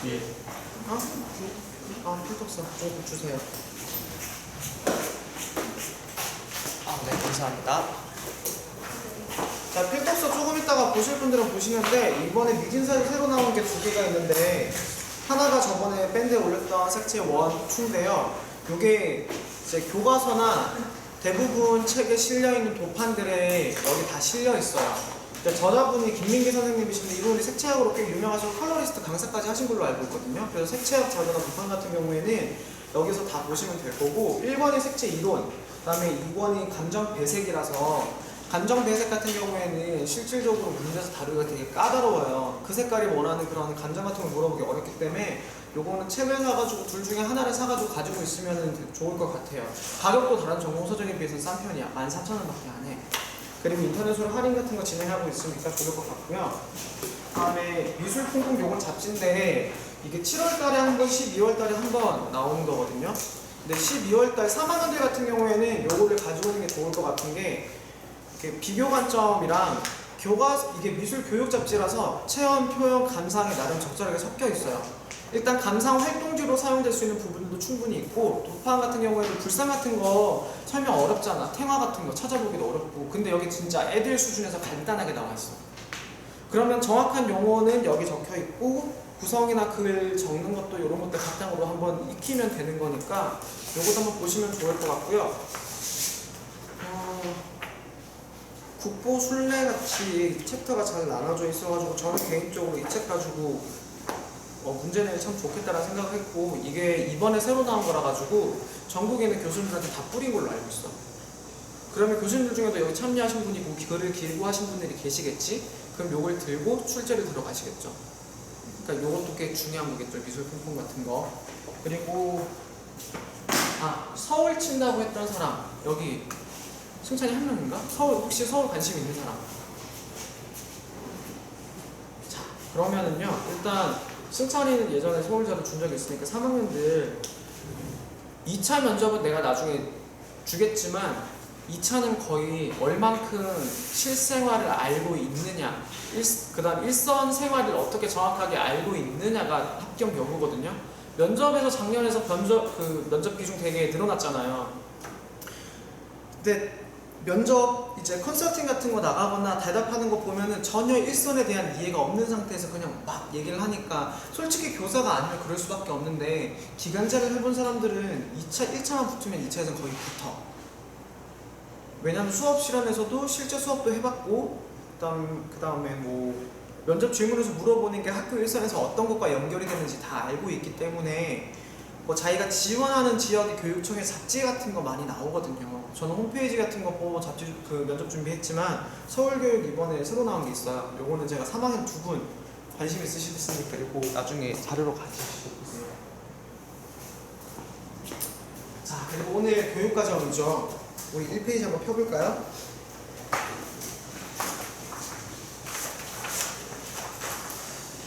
예. 어? 필독서 좀 주세요. 네, 감사합니다. 자, 필독서 조금 이따가 보실 분들은 보시는데 이번에 미진사에 새로 나온 게 두 개가 있는데 하나가 저번에 밴드에 올렸던 색채 1, 2인데요. 요게 이제 교과서나 대부분 책에 실려있는 도판들에 여기 다 실려있어요. 저자분이 김민기 선생님이신데 이분이 색채학으로 꽤 유명하시고 컬러리스트 강사까지 하신 걸로 알고 있거든요. 그래서 색채학 자료나 도판 같은 경우에는 여기서 다 보시면 될 거고 1권이 색채 이론, 그 다음에 2권이 감정 배색이라서 감정 배색 같은 경우에는 실질적으로 문제에서 다루기가 되게 까다로워요. 그 색깔이 원하는 그런 감정 같은 걸 물어보기 어렵기 때문에 요거는 책을 사가지고 둘 중에 하나를 사가지고 가지고 있으면 되게 좋을 것 같아요. 가격도 다른 전공서적에 비해서는 싼 편이야. 14,000원밖에 안 해. 그리고 인터넷으로 할인 같은 거 진행하고 있으니까 좋을 것 같고요. 다음에 미술풍공 요건 잡지인데 이게 7월달에 한 번, 12월달에 한 번 나오는 거거든요. 근데 12월달 3학년들 같은 경우에는 요거를 가지고 있는 게 좋을 것 같은 게 비교 관점이랑 이게 미술 교육 잡지라서 체험, 표현, 감상이 나름 적절하게 섞여 있어요. 일단 감상 활동지로 사용될 수 있는 부분도 충분히 있고 도판 같은 경우에는 불상 같은 거 설명 어렵잖아. 탱화 같은 거 찾아보기도 어렵고 근데 여기 진짜 애들 수준에서 간단하게 나와 있어. 그러면 정확한 용어는 여기 적혀 있고 구성이나 글 적는 것도 이런 것들 바탕으로 한번 익히면 되는 거니까 요것도 한번 보시면 좋을 것 같고요. 국보 순례같이 챕터가 잘 나눠져 있어가지고 저는 개인적으로 이 책 가지고 문제 내기 참 좋겠다라는 생각을 했고 이게 이번에 새로 나온 거라 가지고 전국에 있는 교수님들한테 다 뿌린 걸로 알고 있어. 그러면 교수님들 중에도 여기 참여하신 분이 뭐 글을 길고 하신 분들이 계시겠지? 그럼 요걸 들고 출제를 들어가시겠죠. 그러니까 요것도 꽤 중요한 거겠죠. 미술 품품 같은 거. 그리고 서울 친다고 했던 사람 여기 승찬이 한 명인가? 혹시 서울 관심 있는 사람? 자, 그러면은요, 일단 승찬이는 예전에 서울자료 준 적이 있으니까 3학년들 2차 면접은 내가 나중에 주겠지만 2차는 거의 얼만큼 실생활을 알고 있느냐, 그 다음 일선 생활을 어떻게 정확하게 알고 있느냐가 합격 여부거든요. 면접에서 작년에서 면접 비중 되게 늘어났잖아요. 근데 면접 이제 컨설팅 같은 거 나가거나 대답하는 거 보면은 전혀 일선에 대한 이해가 없는 상태에서 그냥 막 얘기를 하니까 솔직히 교사가 아니면 그럴 수밖에 없는데 기간제를 해본 사람들은 1차만 붙으면 2차에서는 거의 붙어. 왜냐면 수업 실험에서도 실제 수업도 해봤고 그 다음에 뭐 면접 질문에서 물어보는 게 학교 일선에서 어떤 것과 연결이 되는지 다 알고 있기 때문에 뭐 자기가 지원하는 지역의 교육청의 잡지 같은 거 많이 나오거든요. 저는 홈페이지 같은 거 보고 잡지 면접 준비했지만 서울교육 이번에 새로 나온 게 있어요. 요거는 제가 3학년 2분 관심 있으시겠으니까 이거 나중에 자료로 가지시겠어요. 자, 그리고 오늘 교육과정이죠. 우리 1페이지 한번 펴볼까요?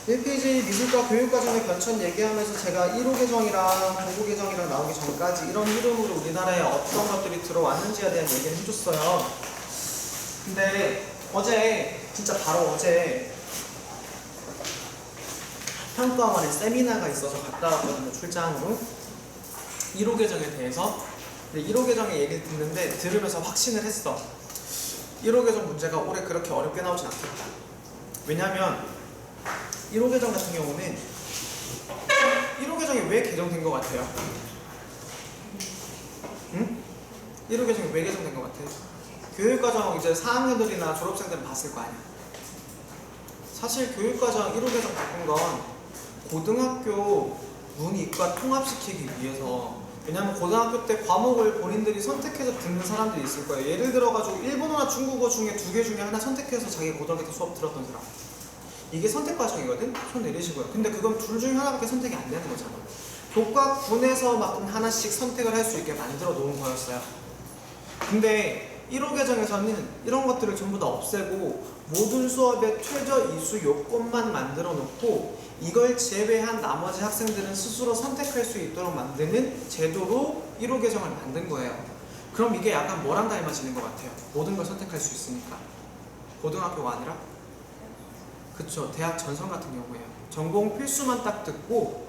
1페이지 미술과 교육과정의 변천 얘기하면서 제가 1호 개정이랑 공부 개정이랑 나오기 전까지 이런 흐름으로 우리나라에 어떤 것들이 들어왔는지에 대한 얘기를 해줬어요. 근데 진짜 바로 어제 평가원에 세미나가 있어서 갔다 왔거든요. 출장으로 1호 개정에 대해서. 근데 1호 개정의 얘기를 들으면서 확신을 했어. 1호 개정 문제가 올해 그렇게 어렵게 나오진 않겠다. 왜냐면 1호 개정 같은 경우는 1호 개정이 왜 개정된 것 같아요? 응? 1호 개정이 왜 개정된 것 같아요? 교육과정 이제 4학년들이나 졸업생들은 봤을 거 아니야. 사실 교육과정 1호 개정 바꾼 건 고등학교 문이과 통합시키기 위해서. 왜냐면 고등학교 때 과목을 본인들이 선택해서 듣는 사람들이 있을 거예요. 예를 들어가지고 일본어나 중국어 중에 2개 중에 하나 선택해서 자기 고등학교 때 수업 들었던 사람. 이게 선택 과정이거든? 손 내리시고요. 근데 그건 둘 중에 하나밖에 선택이 안 되는 거잖아. 교과군에서 막 하나씩 선택을 할 수 있게 만들어 놓은 거였어요. 근데 1호 개정에서는 이런 것들을 전부 다 없애고 모든 수업의 최저 이수 요건만 만들어 놓고 이걸 제외한 나머지 학생들은 스스로 선택할 수 있도록 만드는 제도로 1호 개정을 만든 거예요. 그럼 이게 약간 뭐랑 닮아지는 것 같아요? 모든 걸 선택할 수 있으니까. 고등학교가 아니라? 그쵸, 대학 전선 같은 경우에요. 전공 필수만 딱 듣고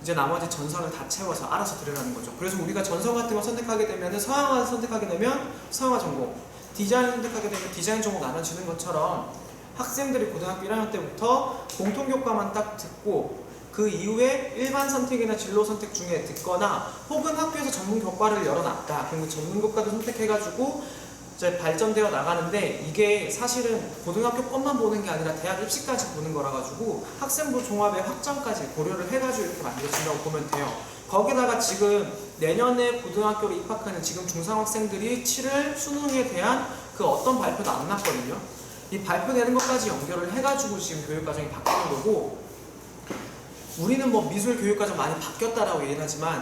이제 나머지 전선을 다 채워서 알아서 들으라는 거죠. 그래서 우리가 전선 같은 거 선택하게 되면 서양화 선택하게 되면 서양화 전공, 디자인 선택하게 되면 디자인 전공 나눠지는 것처럼 학생들이 고등학교 1학년 때부터 공통교과만 딱 듣고 그 이후에 일반 선택이나 진로 선택 중에 듣거나 혹은 학교에서 전문 교과를 열어놨다. 그럼 그 전문 교과도 선택해가지고 이제 발전되어 나가는데 이게 사실은 고등학교 것만 보는 게 아니라 대학 입시까지 보는 거라 가지고 학생부 종합의 확장까지 고려를 해가지고 이렇게 만들어진다고 보면 돼요. 거기다가 지금 내년에 고등학교로 입학하는 지금 중상학생들이 치를 수능에 대한 그 어떤 발표도 안 났거든요. 이 발표되는 것까지 연결을 해가지고 지금 교육과정이 바뀌는 거고, 우리는 뭐 미술 교육과정 많이 바뀌었다라고 얘기를 하지만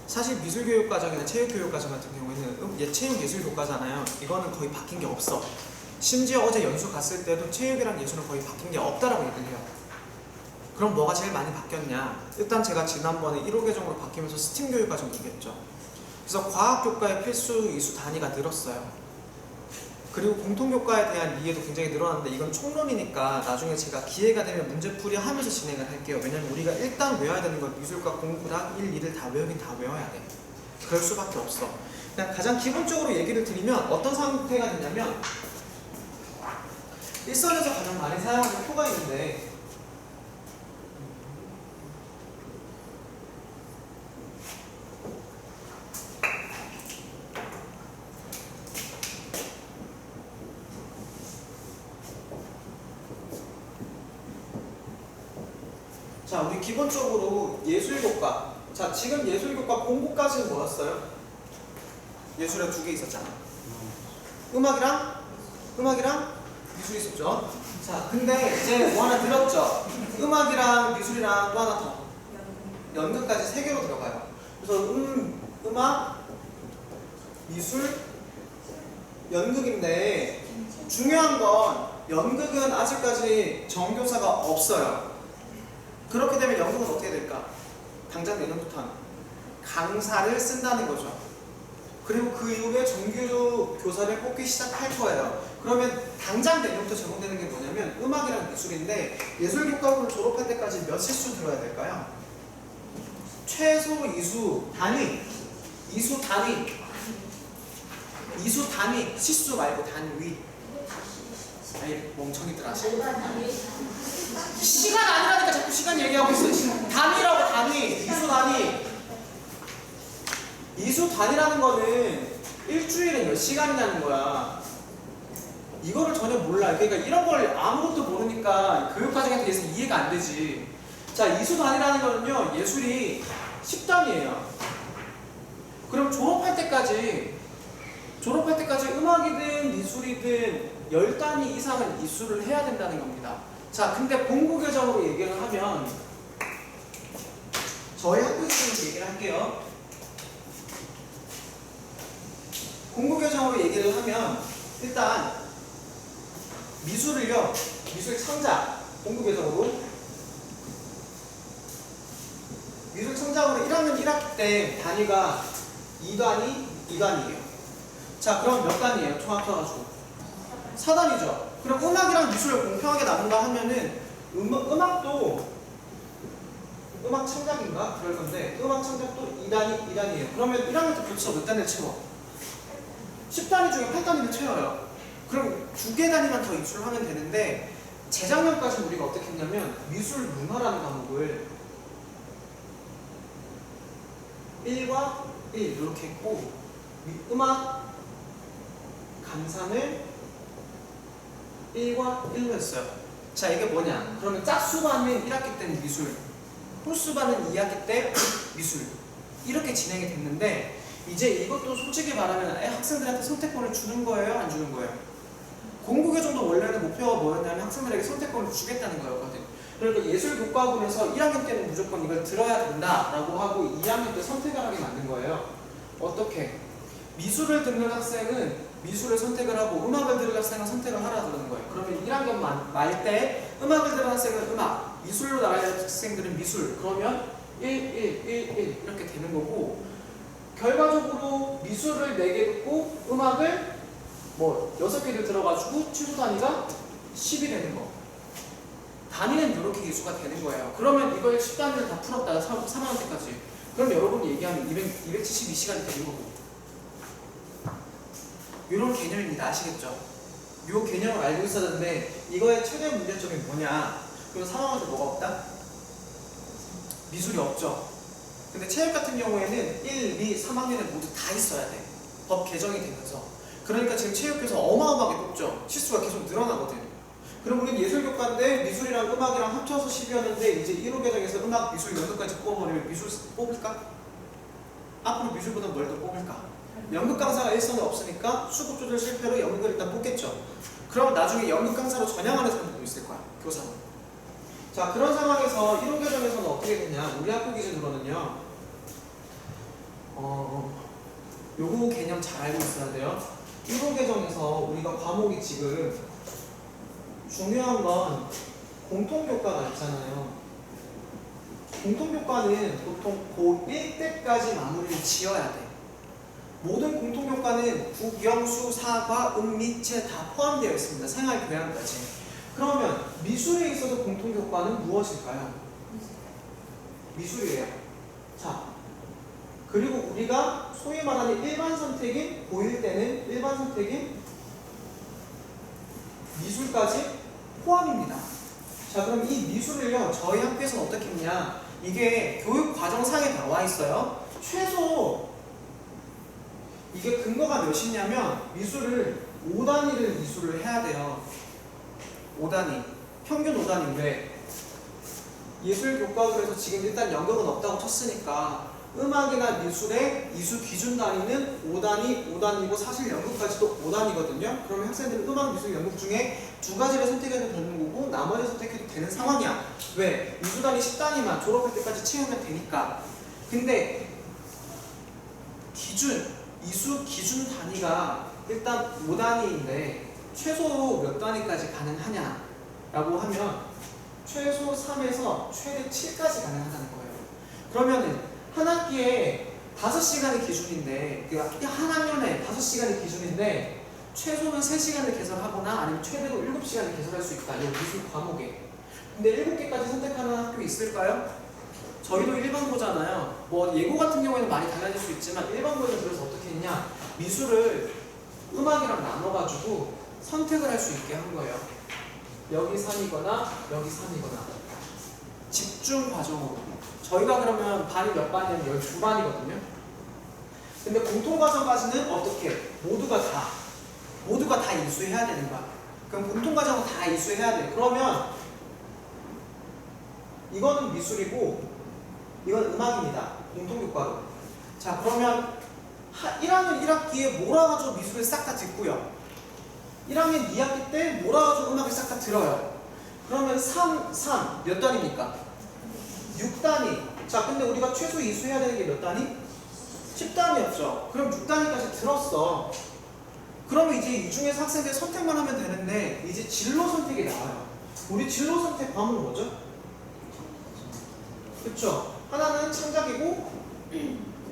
사실 미술 교육과정이나 체육 교육과정 같은 경우에는 체육 예술 교과잖아요. 이거는 거의 바뀐 게 없어. 심지어 어제 연수 갔을 때도 체육이랑 예술은 거의 바뀐 게 없다라고 얘기를 해요. 그럼 뭐가 제일 많이 바뀌었냐? 일단 제가 지난번에 1호 개정으로 바뀌면서 스팀 교육과정 얘기했죠. 그래서 과학교과의 필수 이수 단위가 늘었어요. 그리고 공통교과에 대한 이해도 굉장히 늘어났는데 이건 총론이니까 나중에 제가 기회가 되면 문제풀이 하면서 진행을 할게요. 왜냐면 우리가 일단 외워야 되는 건 미술과 공부랑 1, 2를 다 외우긴 다 외워야 돼. 그럴 수밖에 없어. 그냥 가장 기본적으로 얘기를 드리면 어떤 상태가 되냐면 일선에서 가장 많이 사용하는 표가 있는데 자, 우리 기본적으로 예술교과. 자, 지금 예술교과 공부까지는 뭐였어요? 예술에 두 개 있었잖아. 음악이랑 미술이 있었죠. 자, 근데 이제 뭐 하나 들었죠? 음악이랑 미술이랑 또 하나 더. 연극까지 세 개로 들어가요. 그래서 음악, 미술, 연극인데 중요한 건 연극은 아직까지 정교사가 없어요. 그렇게 되면 연극은 어떻게 될까? 당장 내년부터는 강사를 쓴다는 거죠. 그리고 그 이후에 정규 교사를 뽑기 시작할 거예요. 그러면 당장 내년부터 적용되는 게 뭐냐면 음악이랑 미술인데 예술교과를 졸업할 때까지 몇 시수 들어야 될까요? 최소 이수 단위, 이수 단위, 시수 말고 단위. 아니 멍청이들아. 시간 아니라니까 자꾸 시간 얘기하고 있어. 단위라고 단위, 이수 단위라는 거는 일주일에 몇 시간이냐는 거야. 이거를 전혀 몰라. 그러니까 이런 걸 아무것도 모르니까 교육과정에 대해서 이해가 안 되지. 자, 이수 단위라는 거는요, 예술이 10단위예요. 그럼 졸업할 때까지 음악이든 미술이든 10단위 이상은 이수를 해야 된다는 겁니다. 자, 근데 공부 교정으로 얘기를 하면 저희 학교 교정으로 얘기를 할게요. 공부 교정으로 얘기를 하면 일단 미술을요, 미술 창작 공부 교정으로 미술 창작으로 1학년 1학기 때 단위가 2단위예요. 자, 그럼 몇 단위예요? 총 합쳐가지고 4단위죠. 그럼 음악이랑 미술을 공평하게 나눈다 하면은 음악도 음악 창작인가? 그럴 건데 음악 창작도 2단위예요. 그러면 1학년 때 벌써 몇 단위를 채워? 10단위 중에 8단위를 채워요. 그럼 2개 단위만 더 입수를 하면 되는데 재작년까지 우리가 어떻게 했냐면 미술 문화라는 과목을 1과 1 이렇게 했고 음악 감상을 1과 1로 했어요. 자, 이게 뭐냐? 그러면 짝수반은 1학기 때는 미술, 홀수반은 2학기 때 미술 이렇게 진행이 됐는데 이제 이것도 솔직히 말하면 학생들한테 선택권을 주는 거예요? 안 주는 거예요? 공부 교정도 원래는 목표가 뭐였냐면 학생들에게 선택권을 주겠다는 거였거든. 그러니까 예술교과군에서 1학년 때는 무조건 이걸 들어야 된다라고 하고 2학년 때 선택을 하게 만든 거예요. 어떻게? 미술을 듣는 학생은 미술을 선택을 하고 음악을 들을 학생은 선택을 하라 그러는 거예요. 그러면 1학년 말 때 음악을 들은 학생은 음악, 미술로 나가야 할 학생들은 미술. 그러면 1 이렇게 되는 거고 결과적으로 미술을 4개 듣고 음악을 뭐 6개를 들어가지고 최소 단위가 10이 되는 거. 단위는 이렇게 계수가 되는 거예요. 그러면 이걸 10단위를 다 풀었다가 3학년때까지. 그럼 여러분이 얘기하면 272시간이 되는 거고. 이런 개념입니다. 아시겠죠? 이 개념을 알고 있어야 되는데 이거의 최대 문제점이 뭐냐? 그럼 3학년때 뭐가 없다? 미술이 없죠. 근데 체육 같은 경우에는 1, 2, 3학년에 모두 다 있어야 돼. 법 개정이 되면서. 그러니까 지금 체육교사 어마어마하게 뽑죠. 실수가 계속 늘어나거든. 그럼 우리는 예술교과인데 미술이랑 음악이랑 합쳐서 10이었는데 이제 1호 개정에서 음악, 미술, 연극까지 뽑아버리면 미술 뽑을까? 앞으로 미술보다 뭘 더 뽑을까? 연극 강사가 일선에 없으니까 수급 조절 실패로 연극을 일단 뽑겠죠. 그럼 나중에 연극 강사로 전향하는 사람들도 있을 거야. 교사는. 자, 그런 상황에서 1호 개정에서는 어떻게 되냐? 우리 학교 기준으로는요. 요거 개념 잘 알고 있어야 돼요. 1호 개정에서 우리가 과목이 지금 중요한 건 공통교과가 있잖아요. 공통교과는 보통 고1 때까지 마무리를 지어야 돼. 모든 공통교과는 국영수, 사과, 미, 체 다 포함되어 있습니다. 생활교양까지. 그러면 미술에 있어서 공통교과는 무엇일까요? 미술이에요. 자, 그리고 우리가 소위 말하는 일반 선택인 고1 때는 일반 선택인 미술까지 포함입니다. 자, 그럼 이 미술을요, 저희 학교에서는 어떻게 했냐? 이게 교육과정상에 나와 있어요. 최소 이게 근거가 몇이냐면 미술을 5단위를 미술을 해야 돼요. 5단위. 평균 5단위인데 예술교과서에서 지금 일단 연극은 없다고 쳤으니까 음악이나 미술의 이수 기준 단위는 5단위, 5단위고 사실 연극까지도 5단위거든요. 그러면 학생들은 음악, 미술, 연극 중에 두 가지를 선택해도 되는 거고 나머지 선택해도 되는 상황이야. 왜? 이수 단위 10단위만 졸업할 때까지 채우면 되니까. 근데 이수 기준 단위가 일단 5단위인데 최소 몇 단위까지 가능하냐 라고 하면 최소 3에서 최대 7까지 가능하다는 거예요. 그러면은 한 학기에 5시간이 기준인데 한 학년에 5시간이 기준인데 최소는 3시간을 개설하거나 아니면 최대로 7시간을 개설할 수 있다. 이 미술 과목에. 근데 7개까지 선택하는 학교 있을까요? 저희도 일반고잖아요. 뭐 예고 같은 경우에는 많이 달라질 수 있지만 일반고에는 그래서 어떻게 했냐? 미술을 음악이랑 나눠가지고 선택을 할 수 있게 한 거예요. 여기 3이거나 여기 3이거나 집중 과정으로. 저희가 그러면 반이 몇 반이냐면 12반이거든요. 근데 공통과정까지는 어떻게? 모두가 다 이수해야 되는 거야. 그럼 공통과정은 다 이수해야 돼. 그러면 이거는 미술이고 이건 음악입니다. 공통교과로. 자, 그러면 1학년 1학기에 몰아가지고 미술을 싹 다 듣고요. 1학년 2학기 때 몰아가지고 음악을 싹 다 들어요. 그러면 3 몇 단위입니까? 6단위. 자, 근데 우리가 최소 이수해야 되는 게 몇 단위? 10단위였죠. 그럼 6단위까지 들었어. 그러면 이제 이 중에서 학생들 선택만 하면 되는데 이제 진로 선택이 나와요. 우리 진로 선택 과목은 뭐죠? 그쵸? 하나는 창작이고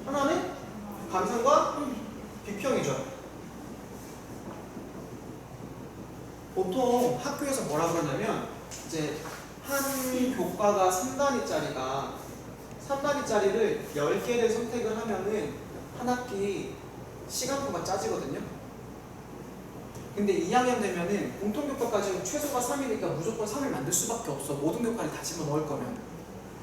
하나는 감상과 비평이죠. 보통 학교에서 뭐라 그러냐면 이제 한 교과가 3단위짜리를 10개를 선택을 하면은 한 학기 시간표가 짜지거든요. 근데 2학년 되면은 공통교과까지는 최소가 3이니까 무조건 3을 만들 수밖에 없어. 모든 교과를 다 집어넣을 거면.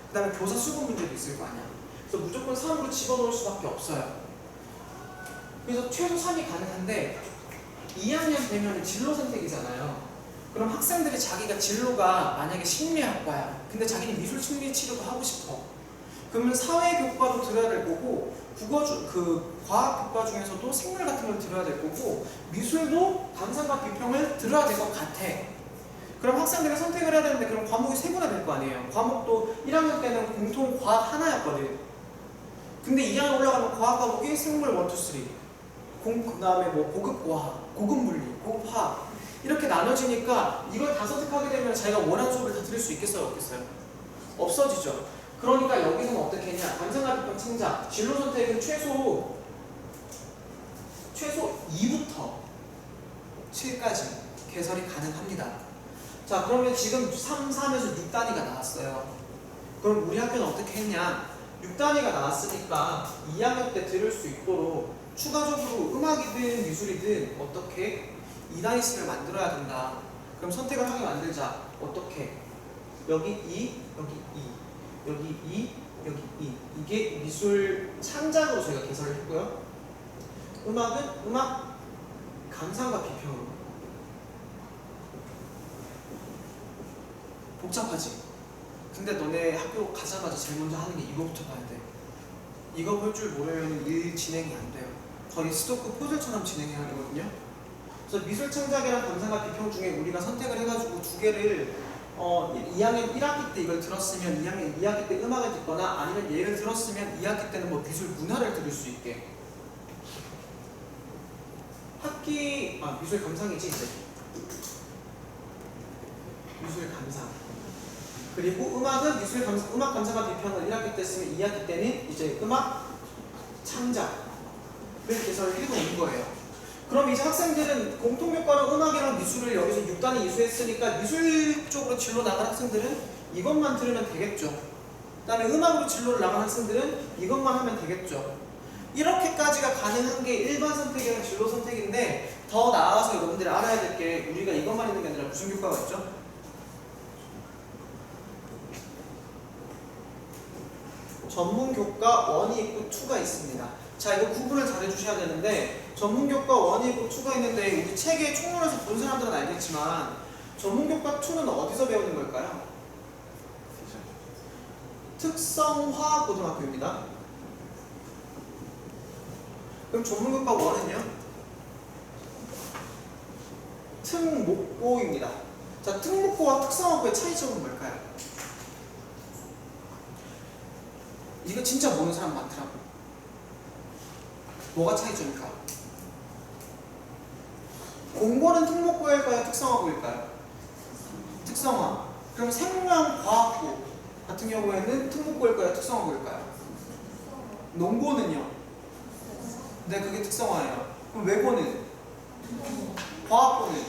그 다음에 교사 수급 문제도 있을 거 아니야. 그래서 무조건 3으로 집어넣을 수밖에 없어요. 그래서 최소 3이 가능한데 2학년 되면 진로 선택이잖아요. 그럼 학생들이 자기가 진로가 만약에 심리학과야. 근데 자기는 미술 심리 치료도 하고 싶어. 그러면 사회교과도 들어야 될 거고 과학교과 중에서도 생물 같은 걸 들어야 될 거고 미술도 감상과 비평을 들어야 될 것 같아. 그럼 학생들이 선택을 해야 되는데 그럼 과목이 3개나 될 거 아니에요. 과목도 1학년 때는 공통 과학 하나였거든. 근데 2학년 올라가면 과학 과목이 생물 1, 2, 3 그 다음에 뭐 고급 과학, 고급 물리, 고급 화학 이렇게 나눠지니까 이걸 다 선택하게 되면 자기가 원하는 수업을 다 들을 수 있겠어요? 없겠어요? 없어지죠. 그러니까 여기서는 어떻게 했냐? 감상과 비평 창작 진로 선택은 최소 2부터 7까지 개설이 가능합니다. 자, 그러면 지금 3, 3에서 6단위가 나왔어요. 그럼 우리 학교는 어떻게 했냐? 6단위가 나왔으니까 2학년 때 들을 수 있도록 추가적으로 음악이든 미술이든 어떻게 2단위씩을 만들어야 된다. 그럼 선택을 하게 만들자. 어떻게? 여기 2, 여기 2, 여기 2, 여기 2. 이게 미술 창작으로 저희가 개설을 했고요. 음악은 음악 감상과 비평으로. 복잡하지? 근데 너네 학교 가자마자 제일 먼저 하는 게 이거부터 봐야 돼. 이거 볼 줄 모르면 일 진행이 안 돼요. 거의 스토크 포즐처럼 진행해야 되거든요. 그래서 미술 창작이랑 감상과 비평 중에 우리가 선택을 해가지고 두 개를 2학년 1학기 때 이걸 들었으면 2학년 2학기 때 음악을 듣거나 아니면 얘를 들었으면 2학기 때는 뭐 미술 문화를 들을 수 있게. 미술 감상이지 이제. 미술 감상. 그리고 음악은 음악 감상과 비평을 1학기 때 쓰면 2학기 때는 이제 음악 창작을 개설을 해놓은 거예요. 그럼 이제 학생들은 공통교과로 음악이랑 미술을 여기서 6단위 이수했으니까 미술 쪽으로 진로 나간 학생들은 이것만 들으면 되겠죠. 그 다음에 음악으로 진로를 나간 학생들은 이것만 하면 되겠죠. 이렇게까지가 가능한 게 일반 선택이랑 진로 선택인데 더 나아가서 여러분들이 알아야 될 게 우리가 이것만 있는 게 아니라 무슨 교과가 있죠? 전문교과 1이 있고 2가 있습니다. 자, 이거 구분을 잘 해주셔야 되는데 전문교과 1이 있고 2가 있는데 우리 책에 총론에서 본 사람들은 알겠지만 전문교과 2는 어디서 배우는 걸까요? 특성화고등학교입니다. 그럼 전문교과 1은요? 특목고입니다. 자, 특목고와 특성화고의 차이점은 뭘까요? 이거 진짜 모르는 사람 많더라고. 뭐가 차이점일까? 공고는 특목고일까요? 특성화고일까요? 특성화. 그럼 생명과학고 같은 경우에는 특목고일까요? 특성화고일까요? 농고는요? 네, 그게 특성화예요. 그럼 외고는? 과학고는?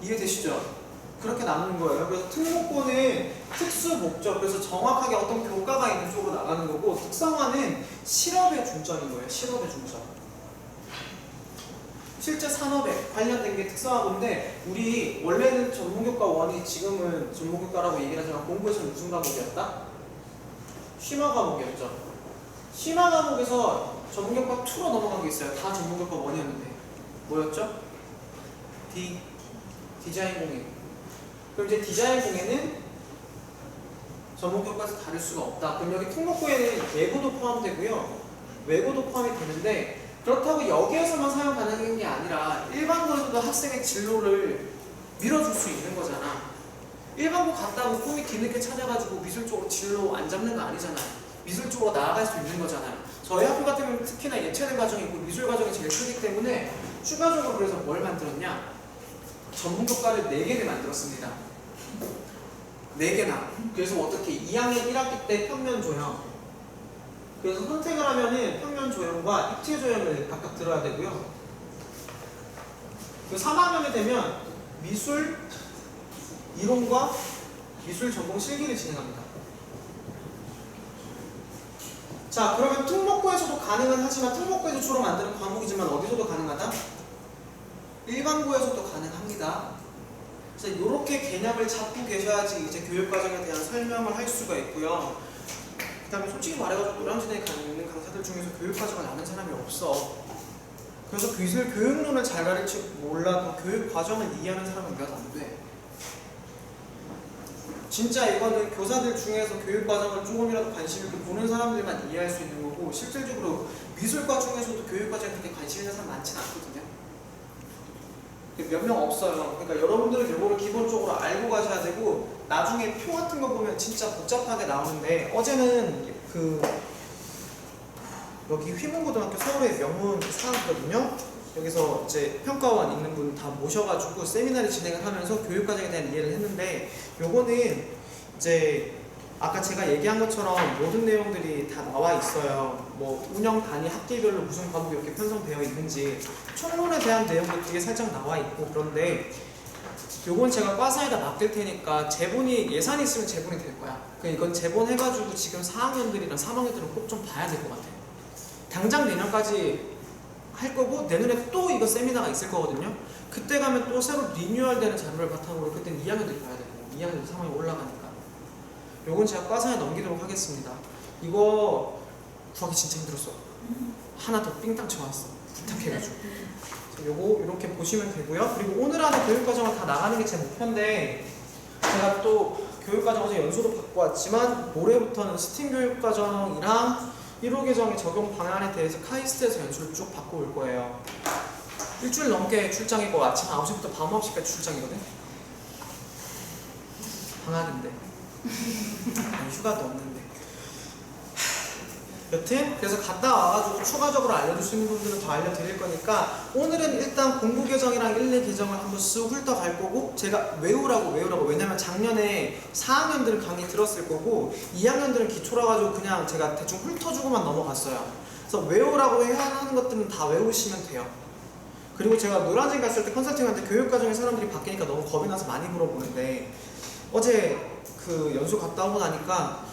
이해되시죠? 그렇게 나누는 거예요. 그래서 특목고는 특수 목적, 그래서 정확하게 어떤 교과가 있는 쪽으로 나가는 거고, 특성화는 실업에 중점인 거예요. 실업에 중점. 실제 산업에 관련된 게 특성화고인데, 우리 원래는 전문교과 1이 지금은 전문교과라고 얘기를 하지만 공부에서는 무슨 과목이었다? 심화 과목이었죠. 심화 과목에서 전문교과 2로 넘어간 게 있어요. 다 전문교과 1이었는데 뭐였죠? 디자인 공예. 그럼 이제 디자인 공예는 전문교과에서 다를 수가 없다. 그럼 여기 특목고에는 예고도 포함되고요. 외고도 포함이 되는데 그렇다고 여기에서만 사용 가능한 게 아니라 일반고에서도 학생의 진로를 밀어줄 수 있는 거잖아. 일반고 갔다고 꿈이 뒤늦게 찾아가지고 미술 쪽으로 진로 안 잡는 거 아니잖아요. 미술 쪽으로 나아갈 수 있는 거잖아요. 저희 학교 같은 경우는 특히나 예체능 과정이 있고 미술 과정이 제일 크기 때문에 추가적으로 그래서 뭘 만들었냐? 전문교과를 4개를 만들었습니다. 4개나. 그래서 어떻게 2학년 1학기 때 평면 조형. 그래서 선택을 하면은 평면 조형과 입체 조형을 각각 들어야 되고요. 그 3학년이 되면 미술 이론과 미술 전공 실기를 진행합니다. 자, 그러면 특목고에서도 가능은 하지만 특목고에서 주로 만드는 과목이지만 어디서도 가능하다? 일반고에서도 가능합니다. 그래서 이렇게 개념을 잡고 계셔야지 이제 교육과정에 대한 설명을 할 수가 있고요. 그 다음에 솔직히 말해가지고 노량진에 있는 강사들 중에서 교육과정을 아는 사람이 없어. 그래서 미술 교육론을 잘 가르치고 몰라도 교육과정을 이해하는 사람은 몇 안 돼. 진짜 이거는 교사들 중에서 교육과정을 조금이라도 관심 있게 보는 사람들만 이해할 수 있는 거고 실질적으로 미술과 중에서도 교육과정에 그렇게 관심 있는 사람 많지는 않거든요. 몇 명 없어요. 그러니까 여러분들은 이거를 기본적으로 알고 가셔야 되고 나중에 표 같은 거 보면 진짜 복잡하게 나오는데 어제는 여기 휘문고등학교 서울의 명문 사학거든요. 여기서 이제 평가원 있는 분 다 모셔가지고 세미나를 진행을 하면서 교육과정에 대한 이해를 했는데 요거는 이제 아까 제가 얘기한 것처럼 모든 내용들이 다 나와 있어요. 뭐 운영 단위 학기별로 무슨 과목이 이렇게 편성되어 있는지 총론에 대한 내용도 뒤에 살짝 나와 있고 그런데 요건 제가 과사에다 맡길 테니까 제본이 예산이 있으면 제본이 될 거야. 그러니까 이건 제본 해가지고 지금 4학년들이랑 3학년들은 꼭 좀 봐야 될 것 같아. 당장 내년까지 할 거고 내년에 또 이거 세미나가 있을 거거든요. 그때 가면 또 새로 리뉴얼되는 자료를 바탕으로 그때는 2학년들이 봐야 되고 2학년들 상황이 올라가니까 요건 제가 과사에 넘기도록 하겠습니다. 이거 구하기 진짜 힘들었어. 하나 더 삥땅 쳐왔어. 부탁해가지고. 요거 이렇게 보시면 되고요. 그리고 오늘 안에 교육과정을 다 나가는 게 제 목표인데 제가 또 교육과정에서 연수도 받고 왔지만 올해부터는 스팀 교육과정이랑 1호 개정의 적용 방안에 대해서 카이스트에서 연수를 쭉 받고 올 거예요. 일주일 넘게 출장이고 아침 9시부터 밤 9시까지 출장이거든. 방학인데 아니 휴가도 없는데 여튼 그래서 갔다 와가지고 추가적으로 알려줄 수 있는 부분들은 더 알려드릴 거니까 오늘은 일단 공부 개정이랑 1, 2 개정을 한번 쓱 훑어갈 거고 제가 외우라고 왜냐면 작년에 4학년들은 강의 들었을 거고 2학년들은 기초라 가지고 그냥 제가 대충 훑어주고만 넘어갔어요. 그래서 외우라고 해야 하는 것들은 다 외우시면 돼요. 그리고 제가 노란진 갔을 때 컨설팅한테 교육과정에 사람들이 바뀌니까 너무 겁이 나서 많이 물어보는데 어제 그 연수 갔다 오고 나니까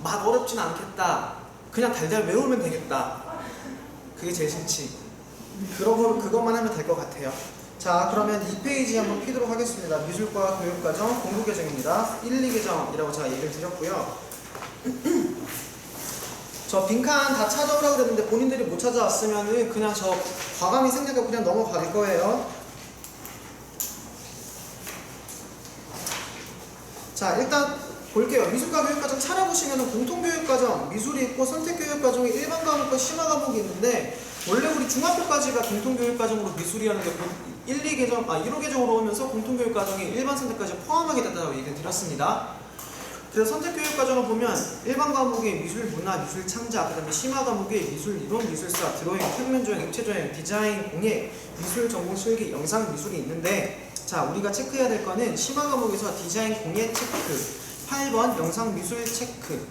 막 어렵진 않겠다. 그냥 달달 외우면 되겠다. 그게 제일 싫지. 그것만 하면 될 것 같아요. 자, 그러면 2페이지 한번 피도록 하겠습니다. 미술과 교육과정 공부 개정입니다. 1, 2 개정이라고 제가 얘기를 드렸고요. 저 빈칸 다 찾아오라고 그랬는데 본인들이 못 찾아왔으면은 그냥 저 과감히 생략하고 그냥 넘어갈 거예요. 자, 일단 볼게요. 미술과 교육과정 찾아보시면 공통교육과정, 미술이 있고 선택교육과정이 일반 과목과 심화 과목이 있는데 원래 우리 중학교까지가 공통교육과정으로 미술이었는데 1호 개정으로 오면서 공통교육과정이 일반 선택까지 포함하게 됐다고 얘기를 드렸습니다. 그래서 선택교육과정을 보면 일반 과목에 미술, 문화, 미술, 창작, 그 다음에 심화 과목에 미술, 이론, 미술사, 드로잉, 평면조형, 입체조형, 디자인, 공예, 미술, 전공, 실기, 영상, 미술이 있는데 자, 우리가 체크해야 될 거는 심화 과목에서 디자인, 공예 체크 8번 영상 미술 체크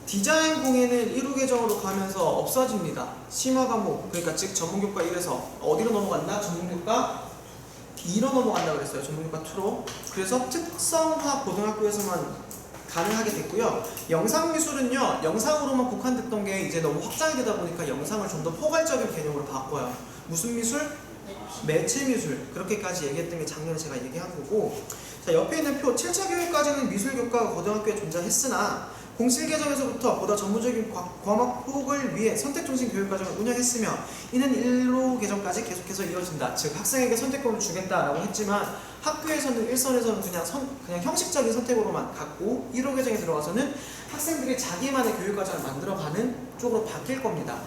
디자인 공예는 1호 개정으로 가면서 없어집니다. 심화 과목 그러니까 즉 전문교과 1에서 어디로 넘어갔나? 전문교과 2로 넘어간다 그랬어요. 전문교과 2로. 그래서 특성화 고등학교에서만 가능하게 됐고요. 영상 미술은요. 영상으로만 국한됐던 게 이제 너무 확장이 되다 보니까 영상을 좀 더 포괄적인 개념으로 바꿔요. 무슨 미술? 매체 미술. 그렇게까지 얘기했던 게 작년에 제가 얘기한 거고. 자, 옆에 있는 표 7차 교육까지는 미술 교과가 고등학교에 존재했으나 공실 개정에서부터 보다 전문적인 과목폭을 위해 선택중심 교육과정을 운영했으며 이는 1호 개정까지 계속해서 이어진다. 즉 학생에게 선택권을 주겠다라고 했지만 학교에서는 일선에서는 그냥 형식적인 선택으로만 갔고 1호 개정에 들어가서는 학생들이 자기만의 교육과정을 만들어가는 쪽으로 바뀔 겁니다.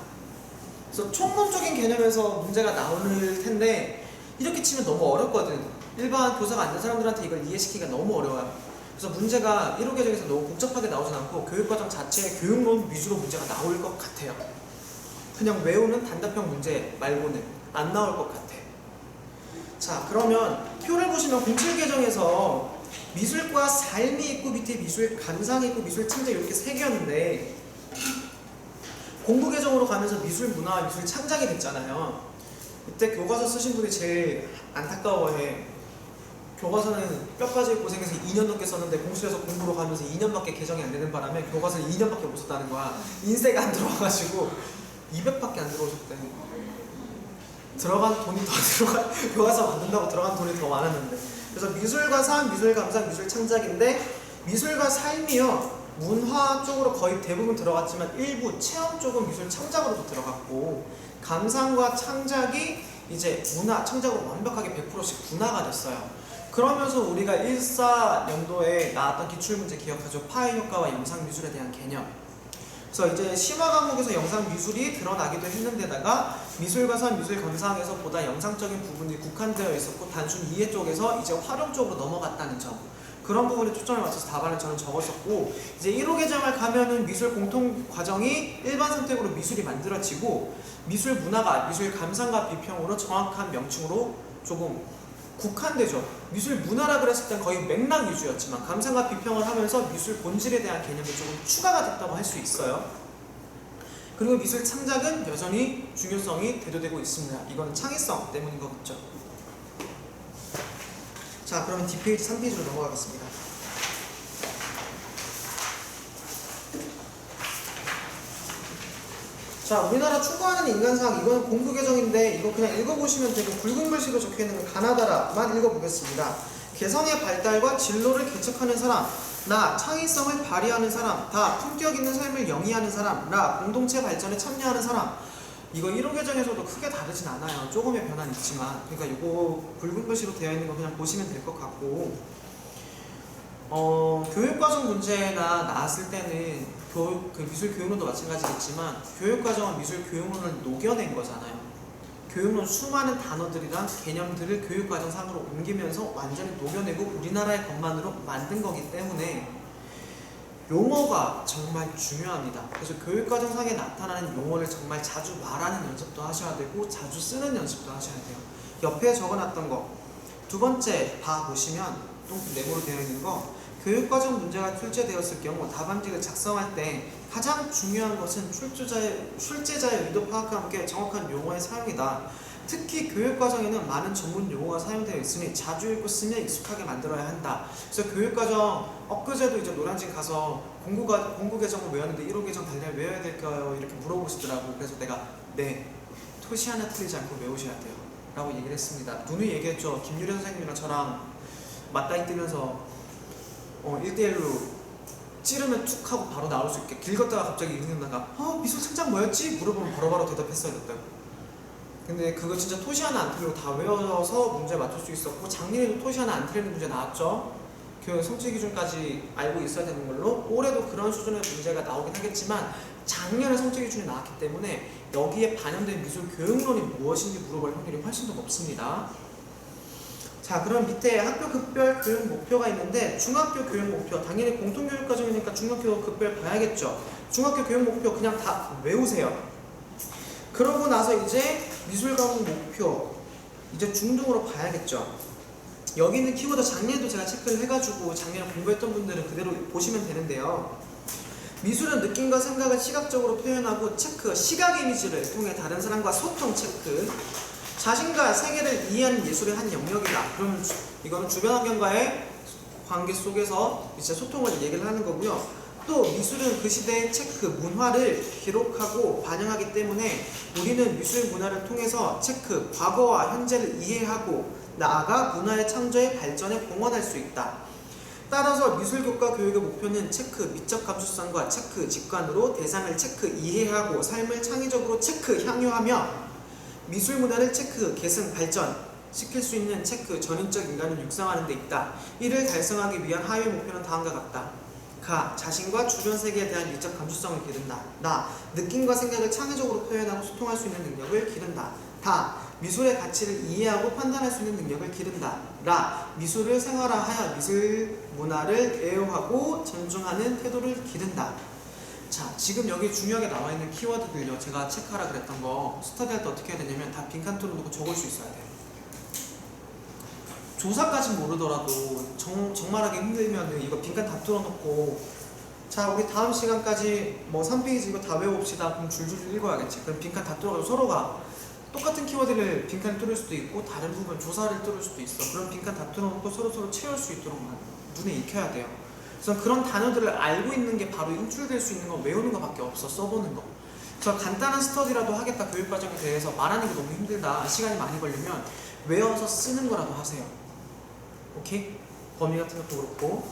그래서 총론적인 개념에서 문제가 나올 텐데 이렇게 치면 너무 어렵거든. 일반 교사가 안 된 사람들한테 이걸 이해시키기가 너무 어려워요. 그래서 문제가 1호 개정에서 너무 복잡하게 나오진 않고 교육과정 자체의 교육론 위주로 문제가 나올 것 같아요. 그냥 외우는 단답형 문제 말고는 안 나올 것 같아. 자, 그러면 표를 보시면 07 개정에서 미술과 삶이 있고 밑에 미술 감상이 있고 미술 창작 이렇게 3개였는데 공부 개정으로 가면서 미술 문화와 미술 창작이 됐잖아요. 그때 교과서 쓰신 분이 제일 안타까워해. 교과서는 뼈까지 고생해서 2년 넘게 썼는데 공실에서 공부로 가면서 2년밖에 개정이 안 되는 바람에 교과서를 2년밖에 못 썼다는 거야. 인세가 안 들어와가지고 200밖에 안 들어오셨대. 들어간 돈이 더 교과서 만든다고 들어간 돈이 더 많았는데. 그래서 미술과 삶, 미술 감상, 미술 창작인데 미술과 삶이요. 문화 쪽으로 거의 대부분 들어갔지만 일부 체험 쪽은 미술 창작으로도 들어갔고 감상과 창작이 이제 문화 창작으로 완벽하게 100%씩 분화가 됐어요. 그러면서 우리가 14년도에 나왔던 기출문제 기억하죠? 파이 효과와 영상 미술에 대한 개념. 그래서 이제 심화 과목에서 영상 미술이 드러나기도 했는데다가 미술과 선, 미술 감상에서 보다 영상적인 부분이 국한되어 있었고 단순 이해 쪽에서 이제 활용 쪽으로 넘어갔다는 점. 그런 부분에 초점을 맞춰서 답안을 저는 적었었고 이제 1호 개정을 가면은 미술 공통 과정이 일반 선택으로 미술이 만들어지고 미술 문화가 미술 감상과 비평으로 정확한 명칭으로 조금 국한되죠. 미술 문화라 그랬을 땐 거의 맥락 위주였지만 감상과 비평을 하면서 미술 본질에 대한 개념이 조금 추가가 됐다고 할 수 있어요. 그리고 미술 창작은 여전히 중요성이 대두되고 있습니다. 이거는 창의성 때문인 거겠죠. 자, 그러면 D페이지 3페이지로 넘어가겠습니다. 자, 우리나라 추구하는 인간상, 이거는 공부 개정인데 이거 그냥 읽어보시면 되고 굵은 글씨로 적혀있는 건 가나다라만 읽어보겠습니다. 개성의 발달과 진로를 개척하는 사람, 나 창의성을 발휘하는 사람, 다 품격 있는 삶을 영위하는 사람, 나 공동체 발전에 참여하는 사람. 이거 1호 개정에서도 크게 다르진 않아요. 조금의 변화는 있지만. 그러니까 이거 굵은 글씨로 되어 있는 거 그냥 보시면 될 것 같고, 교육과정 문제나 나왔을 때는 그 미술 교육론도 마찬가지겠지만 교육과정은 미술 교육론을 녹여낸 거잖아요. 교육론 수많은 단어들이랑 개념들을 교육과정상으로 옮기면서 완전히 녹여내고 우리나라의 것만으로 만든 거기 때문에 용어가 정말 중요합니다. 그래서 교육과정상에 나타나는 용어를 정말 자주 말하는 연습도 하셔야 되고 자주 쓰는 연습도 하셔야 돼요. 옆에 적어놨던 거 두 번째 다 보시면 또 네모로 되어 있는 거, 교육과정 문제가 출제되었을 경우 답안지를 작성할 때 가장 중요한 것은 출제자의 의도 파악과 함께 정확한 용어의 사용이다. 특히 교육과정에는 많은 전문 용어가 사용되어 있으니 자주 읽고 쓰며 익숙하게 만들어야 한다. 그래서 교육과정 엊그제도 이제 노량진 가서 공구 개정을 외웠는데 1호 개정 달달 외워야 될까요? 이렇게 물어보시더라고. 그래서 내가 네, 토시 하나 틀리지 않고 외우셔야 돼요 라고 얘기를 했습니다. 누누이 얘기했죠. 김유래 선생님이랑 저랑 맞다이 뜨면서 1대1로 찌르면 툭 하고 바로 나올 수 있게 길 걷다가 갑자기 읽는다가 미술 창작 뭐였지? 물어보면 바로바로 대답했어야 됐다고. 근데 그거 진짜 토시 하나 안 틀리고 다 외워서 문제 맞출 수 있었고, 작년에도 토시 하나 안 틀리는 문제 나왔죠. 그 성취 기준까지 알고 있어야 되는 걸로. 올해도 그런 수준의 문제가 나오긴 하겠지만 작년에 성취 기준이 나왔기 때문에 여기에 반영된 미술 교육론이 무엇인지 물어볼 확률이 훨씬 더 높습니다. 자, 그럼 밑에 학교 급별 교육 목표가 있는데, 중학교 교육 목표 당연히 공통교육과정이니까 중학교 급별 봐야겠죠. 중학교 교육 목표 그냥 다 외우세요. 그러고 나서 이제 미술 과목 목표 이제 중등으로 봐야겠죠. 여기 있는 키워드 작년에도 제가 체크를 해가지고 작년에 공부했던 분들은 그대로 보시면 되는데요. 미술은 느낌과 생각을 시각적으로 표현하고 체크, 시각 이미지를 통해 다른 사람과 소통 체크, 자신과 세계를 이해하는 예술의 한 영역이다. 그러면 이거는 주변 환경과의 관계 속에서 이제 소통을 얘기를 하는 거고요. 또 미술은 그 시대의 체크, 문화를 기록하고 반영하기 때문에 우리는 미술 문화를 통해서 체크, 과거와 현재를 이해하고 나아가 문화의 창조에 발전에 공헌할 수 있다. 따라서 미술교과 교육의 목표는 체크, 미적 감수성과 체크, 직관으로 대상을 체크, 이해하고 삶을 창의적으로 체크, 향유하며 미술 문화를 체크, 계승, 발전 시킬 수 있는 체크, 전인적 인간을 육성하는 데 있다. 이를 달성하기 위한 하위 목표는 다음과 같다. 가, 자신과 주변 세계에 대한 미적 감수성을 기른다. 나, 느낌과 생각을 창의적으로 표현하고 소통할 수 있는 능력을 기른다. 다, 미술의 가치를 이해하고 판단할 수 있는 능력을 기른다. 라, 미술을 생활화하여 미술 문화를 애호하고 존중하는 태도를 기른다. 자, 지금 여기 중요하게 나와 있는 키워드들요. 제가 체크하라 그랬던 거 스터디할 때 어떻게 해야 되냐면 다 빈칸토로 놓고 적을 수 있어야 돼요. 조사까지 모르더라도 정말하기 힘들면 이거 빈칸 다 뚫어놓고, 자, 우리 다음 시간까지 뭐 3페이지 이거 다 외워봅시다. 그럼 줄줄 읽어야겠지. 그럼 빈칸 다 뚫어가지고 서로가 똑같은 키워드를 빈칸을 뚫을 수도 있고 다른 부분 조사를 뚫을 수도 있어. 그럼 빈칸 다 뚫어놓고 서로 채울 수 있도록 눈에 익혀야 돼요. 그래서 그런 단어들을 알고 있는 게 바로 인출될 수 있는 건 외우는 것밖에 없어. 써보는 거. 그래서 간단한 스터디라도 하겠다. 교육과정에 대해서 말하는 게 너무 힘들다, 시간이 많이 걸리면 외워서 쓰는 거라도 하세요. 오케이? 범위 같은 것도 그렇고.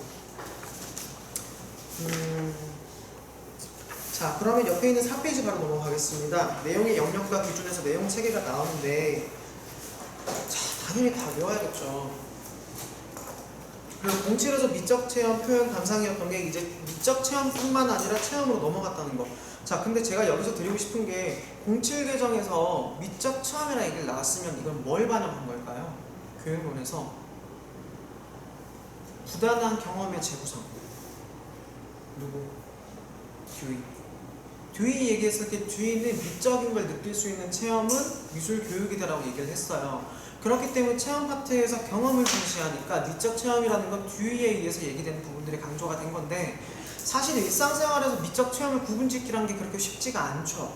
자, 그러면 옆에 있는 4페이지 바로 넘어가겠습니다. 내용의 영역과 기준에서 내용 체계가 나오는데, 자, 당연히 다 외워야겠죠. 그리고 07에서 미적 체험, 표현, 감상이었던 게 이제 미적 체험뿐만 아니라 체험으로 넘어갔다는 거. 자, 근데 제가 여기서 드리고 싶은 게 07 개정에서 미적 체험이라는 얘기를 나왔으면 이건 뭘 반영한 걸까요? 교육론에서 부단한 경험의 재구성. 누구? 듀이 얘기했을 때 듀이는 미적인 걸 느낄 수 있는 체험은 미술 교육이다라고 얘기를 했어요. 그렇기 때문에 체험 파트에서 경험을 중시하니까 미적 체험이라는 건 듀이에 의해서 얘기되는 부분들이 강조가 된 건데, 사실 일상생활에서 미적 체험을 구분짓기라는 게 그렇게 쉽지가 않죠.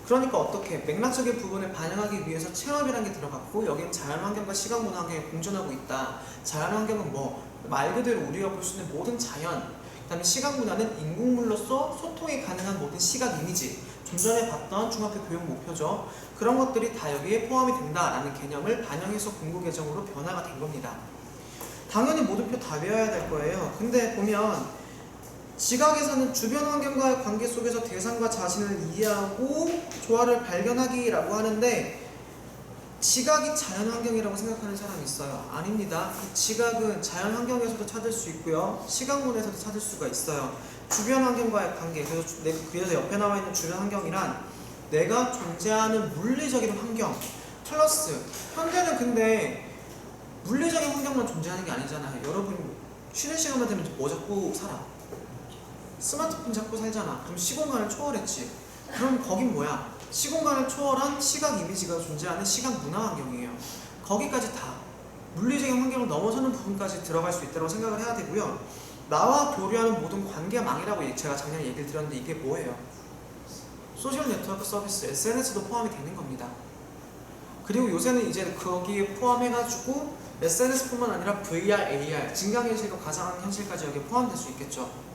그러니까 어떻게 맥락적인 부분을 반영하기 위해서 체험이라는 게 들어갔고 여기는 자연환경과 시각문화 환경이 공존하고 있다. 자연환경은 말 그대로 우리가 볼 수 있는 모든 자연, 그 다음에 시각문화는 인공물로서 소통이 가능한 모든 시각 이미지, 좀 전에 봤던 중학교 교육 목표죠. 그런 것들이 다 여기에 포함이 된다라는 개념을 반영해서 공부 개정으로 변화가 된 겁니다. 당연히 모든 표 다 외워야 될 거예요. 근데 보면 지각에서는 주변 환경과의 관계 속에서 대상과 자신을 이해하고 조화를 발견하기라고 하는데 지각이 자연환경이라고 생각하는 사람이 있어요. 아닙니다. 이 지각은 자연환경에서도 찾을 수 있고요. 시각문에서도 찾을 수가 있어요. 주변 환경과의 관계, 그래서 옆에 나와 있는 주변 환경이란 내가 존재하는 물리적인 환경 플러스 현대는 근데 물리적인 환경만 존재하는 게 아니잖아요. 여러분 쉬는 시간만 되면 뭐 잡고 살아? 스마트폰 잡고 살잖아. 그럼 시공간을 초월했지. 그럼 거긴 뭐야? 시공간을 초월한 시각 이미지가 존재하는 시각 문화 환경이에요. 거기까지 다 물리적인 환경을 넘어서는 부분까지 들어갈 수 있다고 생각을 해야 되고요. 나와 교류하는 모든 관계망이라고 제가 작년에 얘기를 드렸는데 이게 뭐예요? 소셜 네트워크 서비스, SNS도 포함이 되는 겁니다. 그리고 요새는 이제 거기에 포함해가지고 SNS뿐만 아니라 VR, AR, 증강현실과 가상현실까지 여기에 포함될 수 있겠죠.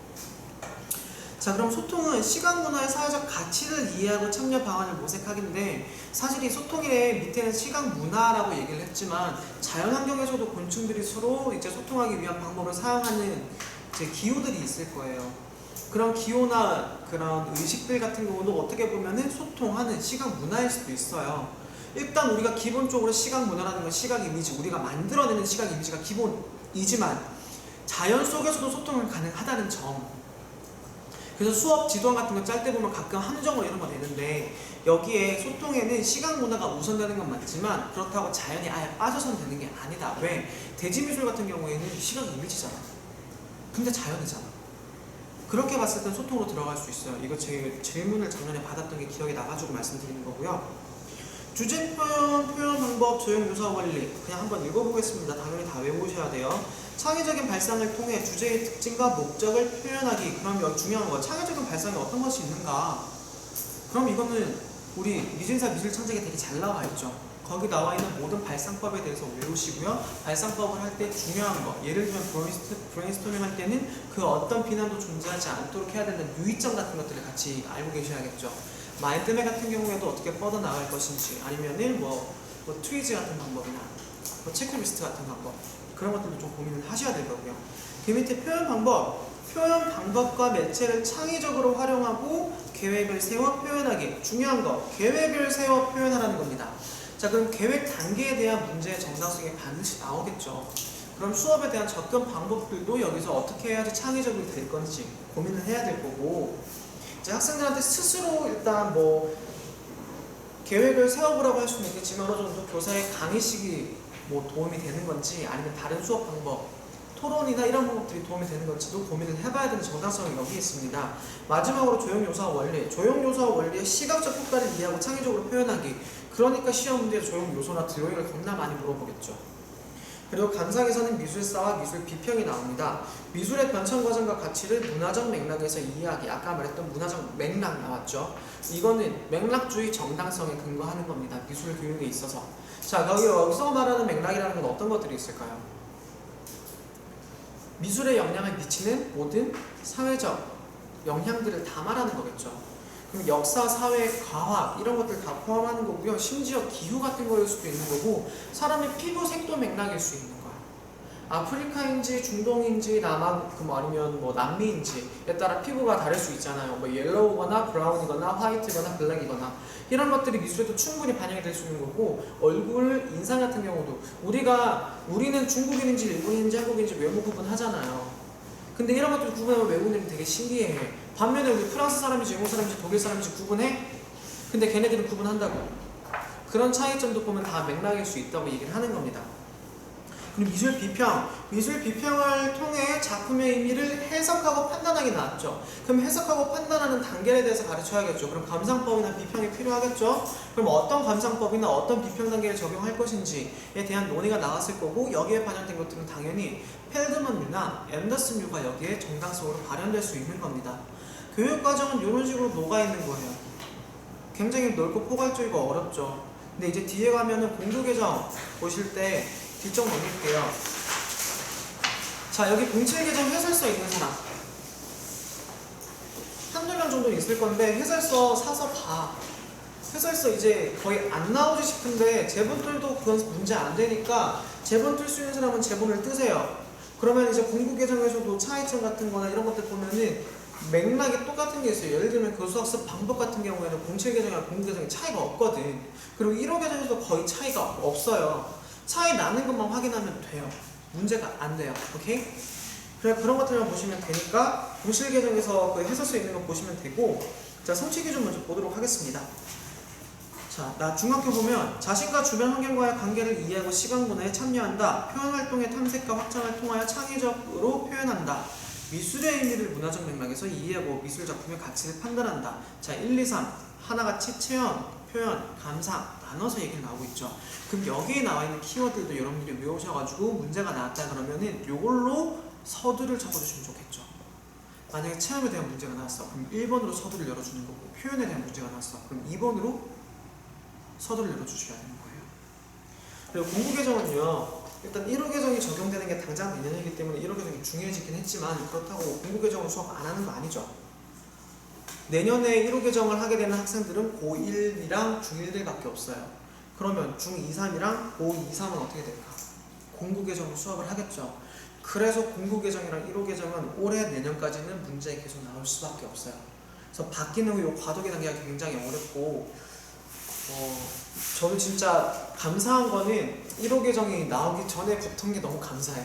자, 그럼 소통은 시각문화의 사회적 가치를 이해하고 참여 방안을 모색하기인데 사실 이 소통의 밑에는 시각문화라고 얘기를 했지만 자연환경에서도 곤충들이 서로 이제 소통하기 위한 방법을 사용하는 이제 기호들이 있을 거예요. 그런 기호나 그런 의식들 같은 경우도 어떻게 보면은 소통하는 시각문화일 수도 있어요. 일단 우리가 기본적으로 시각문화라는 건 시각 이미지, 우리가 만들어내는 시각 이미지가 기본이지만 자연 속에서도 소통은 가능하다는 점. 그래서 수업 지도안 같은 거 짤 때 보면 가끔 함정어 이런 거 되는데 여기에 소통에는 시각 문화가 우선되는 건 맞지만 그렇다고 자연이 아예 빠져선 되는 게 아니다. 왜? 대지미술 같은 경우에는 시각 이미지잖아. 근데 자연이잖아. 그렇게 봤을 땐 소통으로 들어갈 수 있어요. 이거 제 질문을 작년에 받았던 게 기억이 나가지고 말씀드리는 거고요. 주제 표현, 표현 방법, 조형 묘사 원리 그냥 한번 읽어보겠습니다. 당연히 다 외우셔야 돼요. 창의적인 발상을 통해 주제의 특징과 목적을 표현하기. 그럼 여기 중요한 거 창의적인 발상이 어떤 것이 있는가? 그럼 이거는 우리 미진사 미술창작에 되게 잘 나와 있죠. 거기 나와 있는 모든 발상법에 대해서 외우시고요. 발상법을 할 때 중요한 거, 예를 들면 브레인스토밍 할 때는 그 어떤 비난도 존재하지 않도록 해야 되는 유의점 같은 것들을 같이 알고 계셔야겠죠. 마인드맵 같은 경우에도 어떻게 뻗어나갈 것인지, 아니면은 뭐 트위즈 같은 방법이나 체크리스트 같은 방법, 그런 것들도 좀 고민을 하셔야 될 거고요. 그 밑에 표현 방법, 표현 방법과 매체를 창의적으로 활용하고 계획을 세워 표현하기. 중요한 거, 계획을 세워 표현하라는 겁니다. 자, 그럼 계획 단계에 대한 문제의 정당성이 반드시 나오겠죠. 그럼 수업에 대한 접근 방법들도 여기서 어떻게 해야지 창의적이 될 건지 고민을 해야 될 거고, 이제 학생들한테 스스로 일단 계획을 세워보라고 할 수는 있겠지만 어느 정도 교사의 강의식이 도움이 되는 건지 아니면 다른 수업 방법, 토론이나 이런 방법들이 도움이 되는 건지도 고민을 해봐야 되는 정당성이 여기 있습니다. 마지막으로 조형요소와 원리. 조형요소와 원리의 시각적 효과를 이해하고 창의적으로 표현하기. 그러니까 시험 문제에 조형요소나 드로잉을 겁나 많이 물어보겠죠. 그리고 감상에서는 미술사와 미술 비평이 나옵니다. 미술의 변천 과정과 가치를 문화적 맥락에서 이해하기. 아까 말했던 문화적 맥락 나왔죠. 이거는 맥락주의 정당성에 근거하는 겁니다. 미술 교육에 있어서. 자, 여기서 말하는 맥락이라는 건 어떤 것들이 있을까요? 미술에 영향을 미치는 모든 사회적 영향들을 다 말하는 거겠죠. 그럼 역사, 사회, 과학 이런 것들 다 포함하는 거고요. 심지어 기후 같은 거일 수도 있는 거고, 사람의 피부색도 맥락일 수 있는 거야. 아프리카인지 중동인지 아니면 남미인지에 따라 피부가 다를 수 있잖아요. 옐로우거나 브라운이거나 화이트거나 블랙이거나 이런 것들이 미술에도 충분히 반영이 될 수 있는 거고, 얼굴, 인상 같은 경우도 우리는 중국인인지 일본인인지 한국인인지 외모 구분하잖아요. 근데 이런 것들 구분하면 외국인들이 되게 신기해. 반면에 우리 프랑스 사람인지 영국 사람인지 독일 사람인지 구분해? 근데 걔네들은 구분한다고. 그런 차이점도 보면 다 맥락일 수 있다고 얘기를 하는 겁니다. 그럼 미술 비평. 미술 비평을 통해 작품의 의미를 해석하고 판단하기 나왔죠. 그럼 해석하고 판단하는 단계에 대해서 가르쳐야겠죠. 그럼 감상법이나 비평이 필요하겠죠. 그럼 어떤 감상법이나 어떤 비평 단계를 적용할 것인지에 대한 논의가 나왔을 거고, 여기에 반영된 것들은 당연히 펠드먼류나 앤더슨류가 여기에 정당성으로 발현될 수 있는 겁니다. 교육과정은 이런 식으로 녹아있는 거예요. 굉장히 넓고 포괄적이고 어렵죠. 근데 이제 뒤에 가면은 공부개정 보실 때 뒤쪽 넘길게요. 자, 여기 07개정 해설서 있는 사람 한두 명 정도 있을 건데 해설서 사서 봐. 해설서 이제 거의 안 나오지 싶은데 제본 들도 그건 문제 안 되니까 제본 뜰 수 있는 사람은 제본을 뜨세요. 그러면 이제 공부개정에서도 차이점 같은 거나 이런 것들 보면은 맥락이 똑같은 게 있어요. 예를 들면 교수학습 방법 같은 경우에는 07개정이랑 공부개정이 차이가 없거든. 그리고 15개정에서도 거의 차이가 없어요. 차이 나는 것만 확인하면 돼요. 문제가 안 돼요. 오케이? 그래, 그런 것들만 보시면 되니까 07개정에서 그 해설서 있는 거 보시면 되고, 자, 성취 기준 먼저 보도록 하겠습니다. 자, 나 중학교 보면 자신과 주변 환경과의 관계를 이해하고 시간 분해에 참여한다. 표현 활동의 탐색과 확장을 통하여 창의적으로 표현한다. 미술의 의미를 문화적 맥락에서 이해하고 미술 작품의 가치를 판단한다. 자, 1, 2, 3 하나같이 체험, 표현, 감상 나눠서 얘기가 나오고 있죠. 그럼 여기에 나와 있는 키워드들도 여러분들이 외우셔가지고 문제가 나왔다 그러면은 요걸로 서두를 적어주시면 좋겠죠. 만약에 체험에 대한 문제가 나왔어. 그럼 1번으로 서두를 열어주는 거고, 표현에 대한 문제가 나왔어. 그럼 2번으로 서두를 열어주셔야 되는 거예요. 그리고 공부개정은요, 일단 1호 개정이 적용되는 게 당장 내년이기 때문에 1호 개정이 중요해지긴 했지만, 그렇다고 공부개정을 수업 안 하는 거 아니죠. 내년에 1호 개정을 하게 되는 학생들은 고1이랑 중1들밖에 없어요. 그러면 중2, 3이랑 고2, 3은 어떻게 될까? 공부개정으로 수업을 하겠죠. 그래서 공부개정이랑 1호 개정은 올해 내년까지는 문제에 계속 나올 수밖에 없어요. 그래서 바뀌는 이 과도기 단계가 굉장히 어렵고, 저는 진짜 감사한 거는 1호 개정이 나오기 전에 붙은 게 너무 감사해.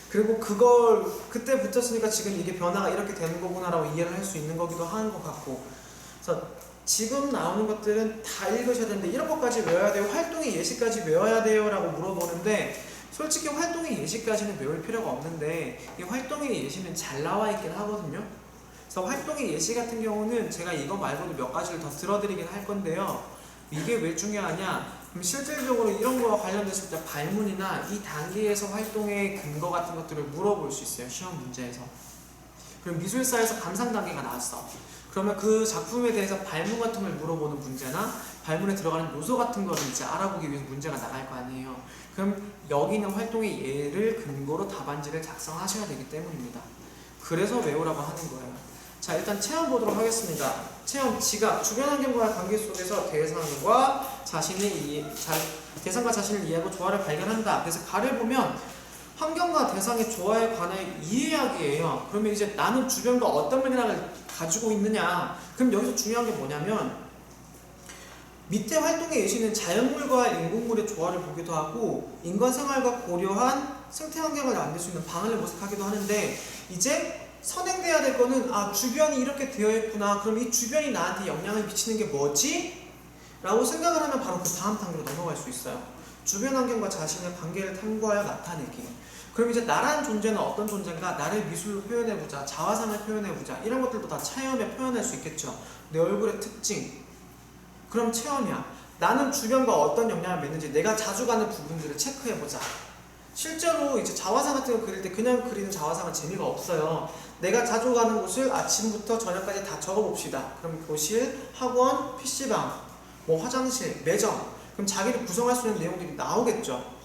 그리고 그걸 그때 붙였으니까 지금 이게 변화가 이렇게 되는 거구나라고 이해를 할 수 있는 거기도 한 것 같고, 그래서 지금 나오는 것들은 다 읽으셔야 되는데 이런 것까지 외워야 돼요? 활동의 예시까지 외워야 돼요? 라고 물어보는데, 솔직히 활동의 예시까지는 외울 필요가 없는데 이 활동의 예시는 잘 나와 있긴 하거든요. 그래서 활동의 예시 같은 경우는 제가 이거 말고도 몇 가지를 더 들어드리긴 할 건데요. 이게 왜 중요하냐? 그럼 실질적으로 이런 거와 관련됐을 때 발문이나 이 단계에서 활동의 근거 같은 것들을 물어볼 수 있어요. 시험 문제에서. 그럼 미술사에서 감상 단계가 나왔어. 그러면 그 작품에 대해서 발문 같은 걸 물어보는 문제나 발문에 들어가는 요소 같은 거를 이제 알아보기 위해서 문제가 나갈 거 아니에요. 그럼 여기는 활동의 예를 근거로 답안지를 작성하셔야 되기 때문입니다. 그래서 외우라고 하는 거예요. 자, 일단 체험 보도록 하겠습니다. 체험, 지각, 주변 환경과의 관계 속에서 대상과 자신을 이해하고 조화를 발견한다. 그래서 가를 보면 환경과 대상의 조화에 관해 이해하기예요. 그러면 이제 나는 주변과 어떤 맥락을 가지고 있느냐. 그럼 여기서 중요한 게 뭐냐면, 밑에 활동의 예시는 자연물과 인공물의 조화를 보기도 하고 인간 생활과 고려한 생태 환경을 만들 수 있는 방안을 모색하기도 하는데, 이제 선행돼야 될 거는 주변이 이렇게 되어 있구나. 그럼 이 주변이 나한테 영향을 미치는 게 뭐지? 라고 생각을 하면 바로 그 다음 단계로 넘어갈 수 있어요. 주변 환경과 자신의 관계를 탐구하여 나타내기. 그럼 이제 나라는 존재는 어떤 존재인가? 나를 미술로 표현해보자. 자화상을 표현해보자. 이런 것들도 다 체험에 표현할 수 있겠죠. 내 얼굴의 특징. 그럼 체험이야. 나는 주변과 어떤 영향을 맺는지 내가 자주 가는 부분들을 체크해보자. 실제로 이제 자화상 같은 거 그릴 때 그냥 그리는 자화상은 재미가 없어요. 내가 자주 가는 곳을 아침부터 저녁까지 다 적어봅시다. 그럼 교실, 학원, PC방, 화장실, 매점. 그럼 자기를 구성할 수 있는 내용들이 나오겠죠.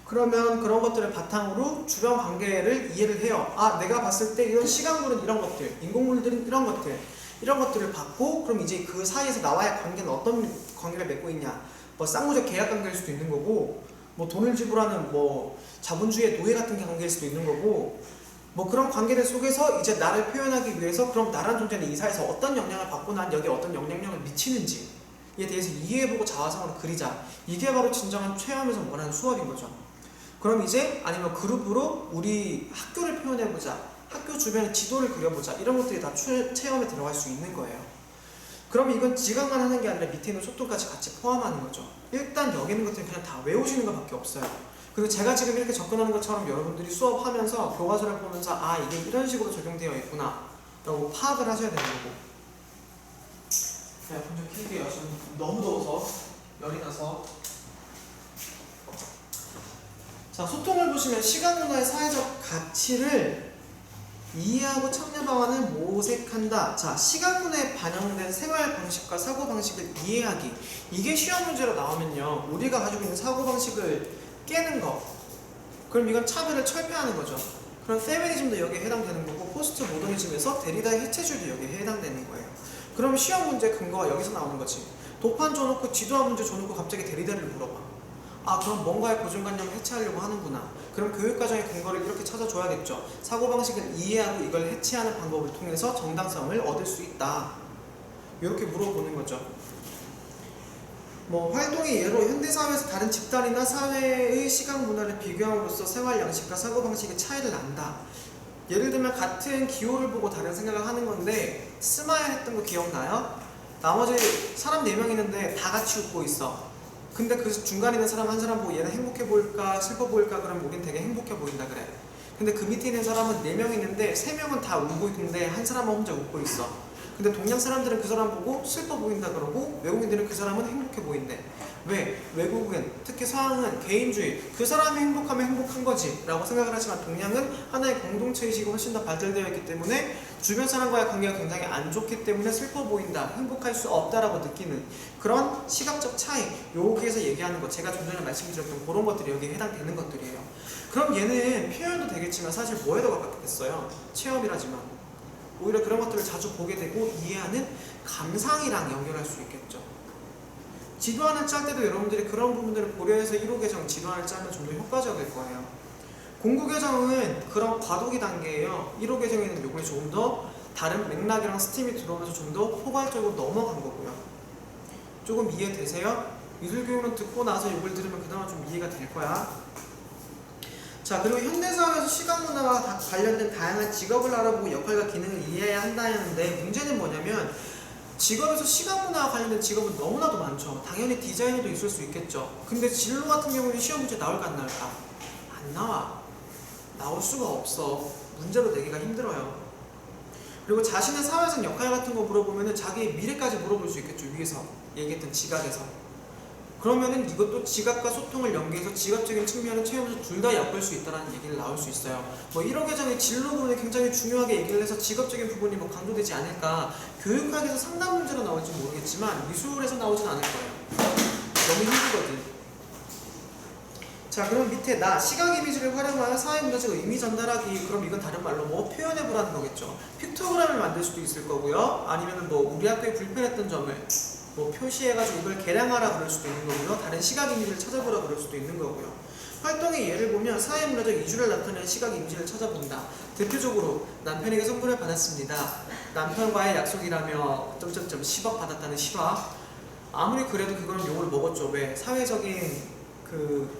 그러면 그런 것들을 바탕으로 주변 관계를 이해를 해요. 내가 봤을 때 이런 시각물은 이런 것들, 인공물들은 이런 것들, 이런 것들을 봤고, 그럼 이제 그 사이에서 나와의 관계는 어떤 관계를 맺고 있냐. 쌍무적 계약 관계일 수도 있는 거고, 돈을 지불하는 자본주의의 노예 같은 관계일 수도 있는 거고, 그런 관계들 속에서 이제 나를 표현하기 위해서 그럼 나란 존재는 이 사회에서 어떤 영향을 받고 난 여기에 어떤 영향력을 미치는지에 대해서 이해해보고 자화상으로 그리자. 이게 바로 진정한 체험에서 원하는 수업인 거죠. 그럼 이제 아니면 그룹으로 우리 학교를 표현해보자. 학교 주변에 지도를 그려보자. 이런 것들이 다 체험에 들어갈 수 있는 거예요. 그럼 이건 지각만 하는 게 아니라 밑에 있는 소통까지 같이 포함하는 거죠. 일단 여기 있는 것들은 그냥 다 외우시는 것밖에 없어요. 그리고 제가 지금 이렇게 접근하는 것처럼 여러분들이 수업하면서 교과서를 보면서 아 이게 이런 식으로 적용되어 있구나 라고 파악을 하셔야 되는 거고. 네, 먼저 킬게요. 지금 너무 더워서 열이 나서. 자, 소통을 보시면 시각 문화의 사회적 가치를 이해하고 참여 방안을 모색한다. 자, 시각 문화에 반영된 생활 방식과 사고 방식을 이해하기. 이게 시험 문제로 나오면요, 우리가 가지고 있는 사고 방식을 깨는 거. 그럼 이건 차별을 철폐하는 거죠. 그럼 페미니즘도 여기에 해당되는 거고, 포스트 모더니즘에서 데리다의 해체주의도 여기에 해당되는 거예요. 그럼 시험 문제 근거가 여기서 나오는 거지. 도판 줘놓고 지도화 문제 줘놓고 갑자기 데리다를 물어봐. 아, 그럼 뭔가의 고정관념을 해체하려고 하는구나. 그럼 교육과정의 근거를 이렇게 찾아줘야겠죠. 사고방식을 이해하고 이걸 해체하는 방법을 통해서 정당성을 얻을 수 있다. 이렇게 물어보는 거죠. 뭐 활동의 예로 현대사회에서 다른 집단이나 사회의 시각 문화를 비교함으로써 생활 양식과 사고방식의 차이를 난다. 예를 들면 같은 기호를 보고 다른 생각을 하는 건데 스마일 했던 거 기억나요? 나머지 사람 4명 있는데 다 같이 웃고 있어. 근데 그 중간에 있는 사람 한 사람 보고 얘는 행복해 보일까 슬퍼 보일까 그러면 우린 되게 행복해 보인다 그래. 근데 그 밑에 있는 사람은 4명 있는데 3명은 다 울고 있는데 한 사람은 혼자 웃고 있어. 근데 동양 사람들은 그 사람 보고 슬퍼 보인다 그러고 외국인들은 그 사람은 행복해 보인대. 왜? 외국은 특히 서양은 개인주의, 그 사람이 행복하면 행복한 거지 라고 생각을 하지만 동양은 하나의 공동체의식이 훨씬 더 발달되어 있기 때문에 주변 사람과의 관계가 굉장히 안 좋기 때문에 슬퍼 보인다, 행복할 수 없다라고 느끼는 그런 시각적 차이, 여기에서 얘기하는 것, 제가 좀 전에 말씀드렸던 그런 것들이 여기에 해당되는 것들이에요. 그럼 얘는 표현도 되겠지만 사실 뭐에 더 가깝겠어요? 체험이라지만 오히려 그런 것들을 자주 보게 되고 이해하는 감상이랑 연결할 수 있겠죠. 지도안을 짤 때도 여러분들이 그런 부분들을 고려해서 1호 개정 지도안을 짜면 좀 더 효과적일 거예요. 공구 개정은 그런 과도기 단계예요. 1호 개정에는 요번에 조금 더 다른 맥락이랑 스팀이 들어오면서 좀 더 포괄적으로 넘어간 거고요. 조금 이해되세요? 미술교육은 듣고 나서 이걸 들으면 그나마 좀 이해가 될 거야. 자, 그리고 현대사회에서 시각문화와 관련된 다양한 직업을 알아보고 역할과 기능을 이해해야 한다는데 문제는 뭐냐면 직업에서 시각문화와 관련된 직업은 너무나도 많죠. 당연히 디자이너도 있을 수 있겠죠. 근데 진로 같은 경우는 시험 문제 나올까 안 나올까? 안 나와. 나올 수가 없어. 문제로 내기가 힘들어요. 그리고 자신의 사회적 역할 같은 거 물어보면은 자기의 미래까지 물어볼 수 있겠죠. 위에서 얘기했던 지각에서. 그러면은 이것도 지각과 소통을 연계해서 지각적인 측면을 채우면서 둘 다 엮을 수 있다는 얘기를 나올 수 있어요. 뭐 1호 개정의 진로 부분에 굉장히 중요하게 얘기를 해서 직업적인 부분이 뭐 강조되지 않을까. 교육학에서 상담 문제로 나올지 모르겠지만 미술에서 나오진 않을 거예요. 너무 힘들거든. 자, 그럼 밑에 나 시각 이미지를 활용하여 사회 문화적 의미 전달하기. 그럼 이건 다른 말로 뭐 표현해보라는 거겠죠. 픽토그램을 만들 수도 있을 거고요. 아니면은 뭐 우리 학교에 불편했던 점을 뭐 표시해가지고 이걸 개량하라 그럴 수도 있는 거고요. 다른 시각 이미지를 찾아보라 그럴 수도 있는 거고요. 활동의 예를 보면 사회 문화적 이주를 나타내는 시각 이미지를 찾아본다. 대표적으로 남편에게 선물을 받았습니다. 남편과의 약속이라며 점점점 10억 받았다는 실화. 아무리 그래도 그건 욕을 먹었죠. 왜? 사회적인 그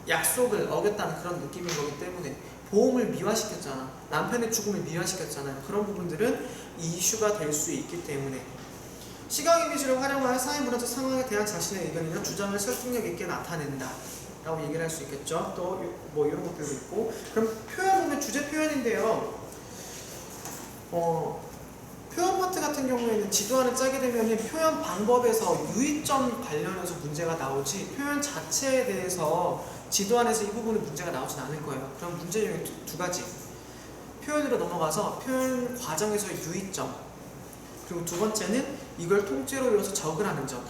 약속을 어겼다는 그런 느낌인 거기 때문에 보험을 미화시켰잖아. 남편의 죽음을 미화시켰잖아요. 그런 부분들은 이슈가 될 수 있기 때문에 시각 이미지를 활용하여 사회 문화적 상황에 대한 자신의 의견이나 주장을 설득력 있게 나타낸다 라고 얘기를 할 수 있겠죠. 또 뭐 이런 것들도 있고. 그럼 표현 보면 주제 표현인데요. 표현 파트 같은 경우에는 지도안을 짜게 되면 표현 방법에서 유의점 관련해서 문제가 나오지 표현 자체에 대해서 지도안에서 이 부분은 문제가 나오진 않을 거예요. 그럼 문제 중에 두 가지. 표현으로 넘어가서 표현 과정에서 유의점. 그리고 두 번째는 이걸 통째로 이어서 적을 하는 점.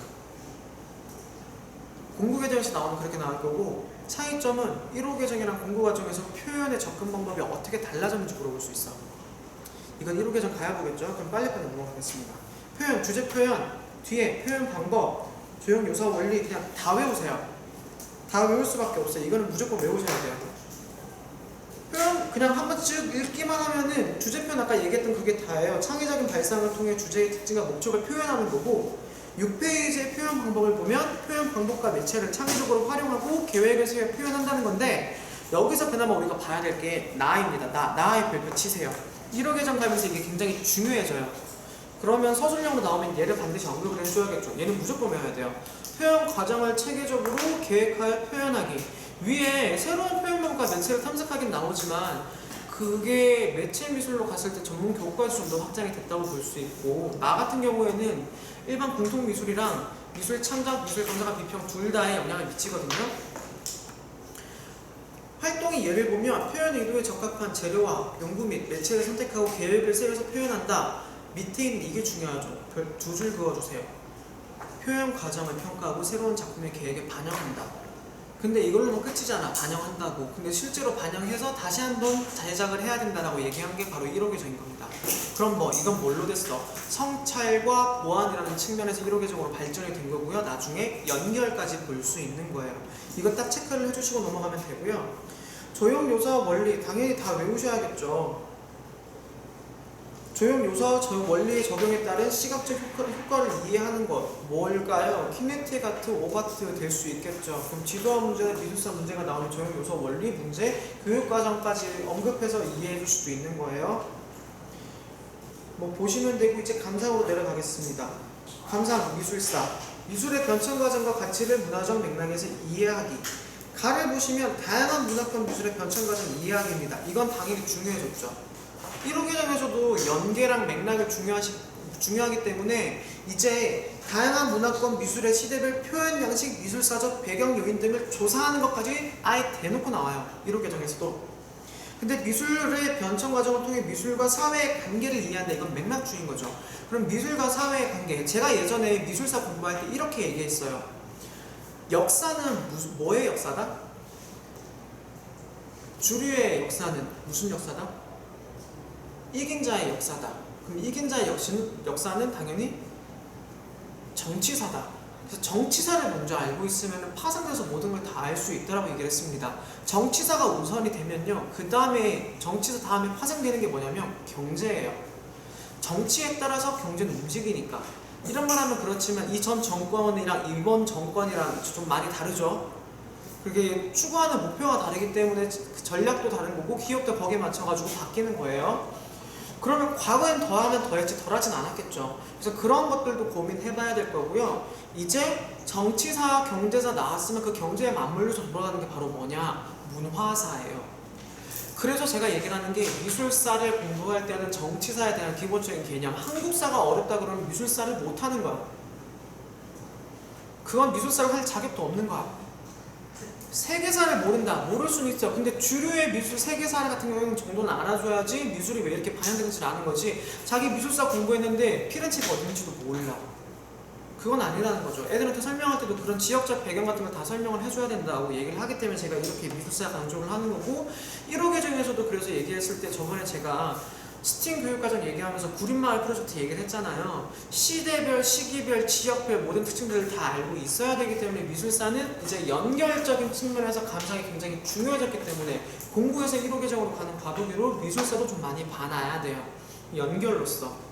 공부 개정에서 나오면 그렇게 나올 거고 차이점은 1호 개정이랑 공부 과정에서 표현의 접근 방법이 어떻게 달라졌는지 물어볼 수 있어. 이건 1호 개정 가야 보겠죠? 그럼 빨리빨리 넘어가겠습니다. 표현, 주제 표현, 뒤에 표현 방법, 조형 요사 원리 그냥 다 외우세요. 다 외울 수밖에 없어요. 이거는 무조건 외우셔야 돼요. 표현 그냥 한번 쭉 읽기만 하면은 주제 표현 아까 얘기했던 그게 다예요. 창의적인 발상을 통해 주제의 특징과 목적을 표현하는 거고 6페이지의 표현 방법을 보면 표현 방법과 매체를 창의적으로 활용하고 계획을 세워 표현한다는 건데 여기서 그나마 우리가 봐야 될 게 나입니다. 나의 별표 치세요. 1호 개정 가면서 이게 굉장히 중요해져요. 그러면 서술형으로 나오면 얘를 반드시 언급을 해줘야겠죠. 얘는 무조건 외워야 돼요. 표현 과정을 체계적으로 계획하여 표현하기. 위에 새로운 표현법과 매체를 탐색하긴 나오지만 그게 매체 미술로 갔을 때 전문 교과에서 좀 더 확장이 됐다고 볼 수 있고, 나 같은 경우에는 일반 공통 미술이랑 미술 창작, 미술 감상과 비평 둘 다에 영향을 미치거든요. 활동의 예를 보면 표현 의도에 적합한 재료와 연구 및 매체를 선택하고 계획을 세워서 표현한다. 밑에 있는 이게 중요하죠. 두 줄 그어주세요. 표현 과정을 평가하고 새로운 작품의 계획에 반영한다. 근데 이걸로는 끝이잖아. 반영한다고. 근데 실제로 반영해서 다시 한번 제작을 해야 된다라고 얘기한 게 바로 1호 개정인 겁니다. 그럼 뭐 이건 뭘로 됐어? 성찰과 보완이라는 측면에서 1호 개정으로 발전이 된 거고요. 나중에 연결까지 볼 수 있는 거예요. 이거 딱 체크를 해주시고 넘어가면 되고요. 조형 요사 원리 당연히 다 외우셔야겠죠. 조형 요사 원리의 적용에 따른 시각적 효과를 이해하는 것 뭘까요? 키네틱 아트, 오바트 될 수 있겠죠. 그럼 지도화 문제나 미술사 문제가 나오는 조형 요사 원리 문제, 교육과정까지 언급해서 이해해 줄 수도 있는 거예요. 뭐 보시면 되고 이제 감상으로 내려가겠습니다. 감상, 미술사. 미술의 변천 과정과 가치를 문화적 맥락에서 이해하기. 가를 보시면 다양한 문학과 미술의 변천 과정 이해하기입니다. 이건 당연히 중요해졌죠. 1호 개정에서도 연계랑 맥락을 중요하기 때문에 이제 다양한 문화권 미술의 시대별 표현 양식, 미술사적 배경 요인 등을 조사하는 것까지 아예 대놓고 나와요. 1호 개정에서도. 근데 미술의 변천 과정을 통해 미술과 사회의 관계를 이해한다. 이건 맥락주의인 거죠. 그럼 미술과 사회의 관계. 제가 예전에 미술사 공부할 때 이렇게 얘기했어요. 역사는 뭐의 역사다? 주류의 역사는 무슨 역사다? 이긴 자의 역사다. 그럼 이긴 자의 역사는 당연히 정치사다. 그래서 정치사를 먼저 알고 있으면 파생돼서 모든 걸 다 알 수 있다라고 얘기를 했습니다. 정치사가 우선이 되면요, 그 다음에 정치사 다음에 파생되는 게 뭐냐면 경제예요. 정치에 따라서 경제는 움직이니까. 이런 말 하면 그렇지만 이 전 정권이랑 이번 정권이랑 좀 많이 다르죠. 그게 추구하는 목표가 다르기 때문에 전략도 다른 거고 기업도 거기에 맞춰가지고 바뀌는 거예요. 그러면 과거엔 더하면 더했지 덜하진 않았겠죠. 그래서 그런 것들도 고민해봐야 될 거고요. 이제 정치사, 경제사 나왔으면 그 경제에 맞물려서 돌아가는 게 바로 뭐냐? 문화사예요. 그래서 제가 얘기를 하는 게 미술사를 공부할 때는 정치사에 대한 기본적인 개념, 한국사가 어렵다 그러면 미술사를 못하는 거야. 그건 미술사를 할 자격도 없는 거야. 세계사를 모른다. 모를 수는 있죠. 근데 주류의 미술 세계사 같은 경우는 정도는 알아줘야지 미술이 왜 이렇게 반영되는지를 아는 거지. 자기 미술사 공부했는데 피렌체가 어딘지도 몰라. 그건 아니라는 거죠. 애들한테 설명할 때도 그런 지역적 배경 같은 걸 다 설명을 해줘야 된다고 얘기를 하기 때문에 제가 이렇게 미술사 강조를 하는 거고, 1호 개정에서도 그래서 얘기했을 때 저번에 제가 스팀 교육과정 얘기하면서 구린마을 프로젝트 얘기를 했잖아요. 시대별, 시기별, 지역별 모든 특징들을 다 알고 있어야 되기 때문에 미술사는 이제 연결적인 측면에서 감상이 굉장히 중요해졌기 때문에 공부에서 1호 개정으로 가는 과도기로 미술사도 좀 많이 봐놔야 돼요. 연결로서.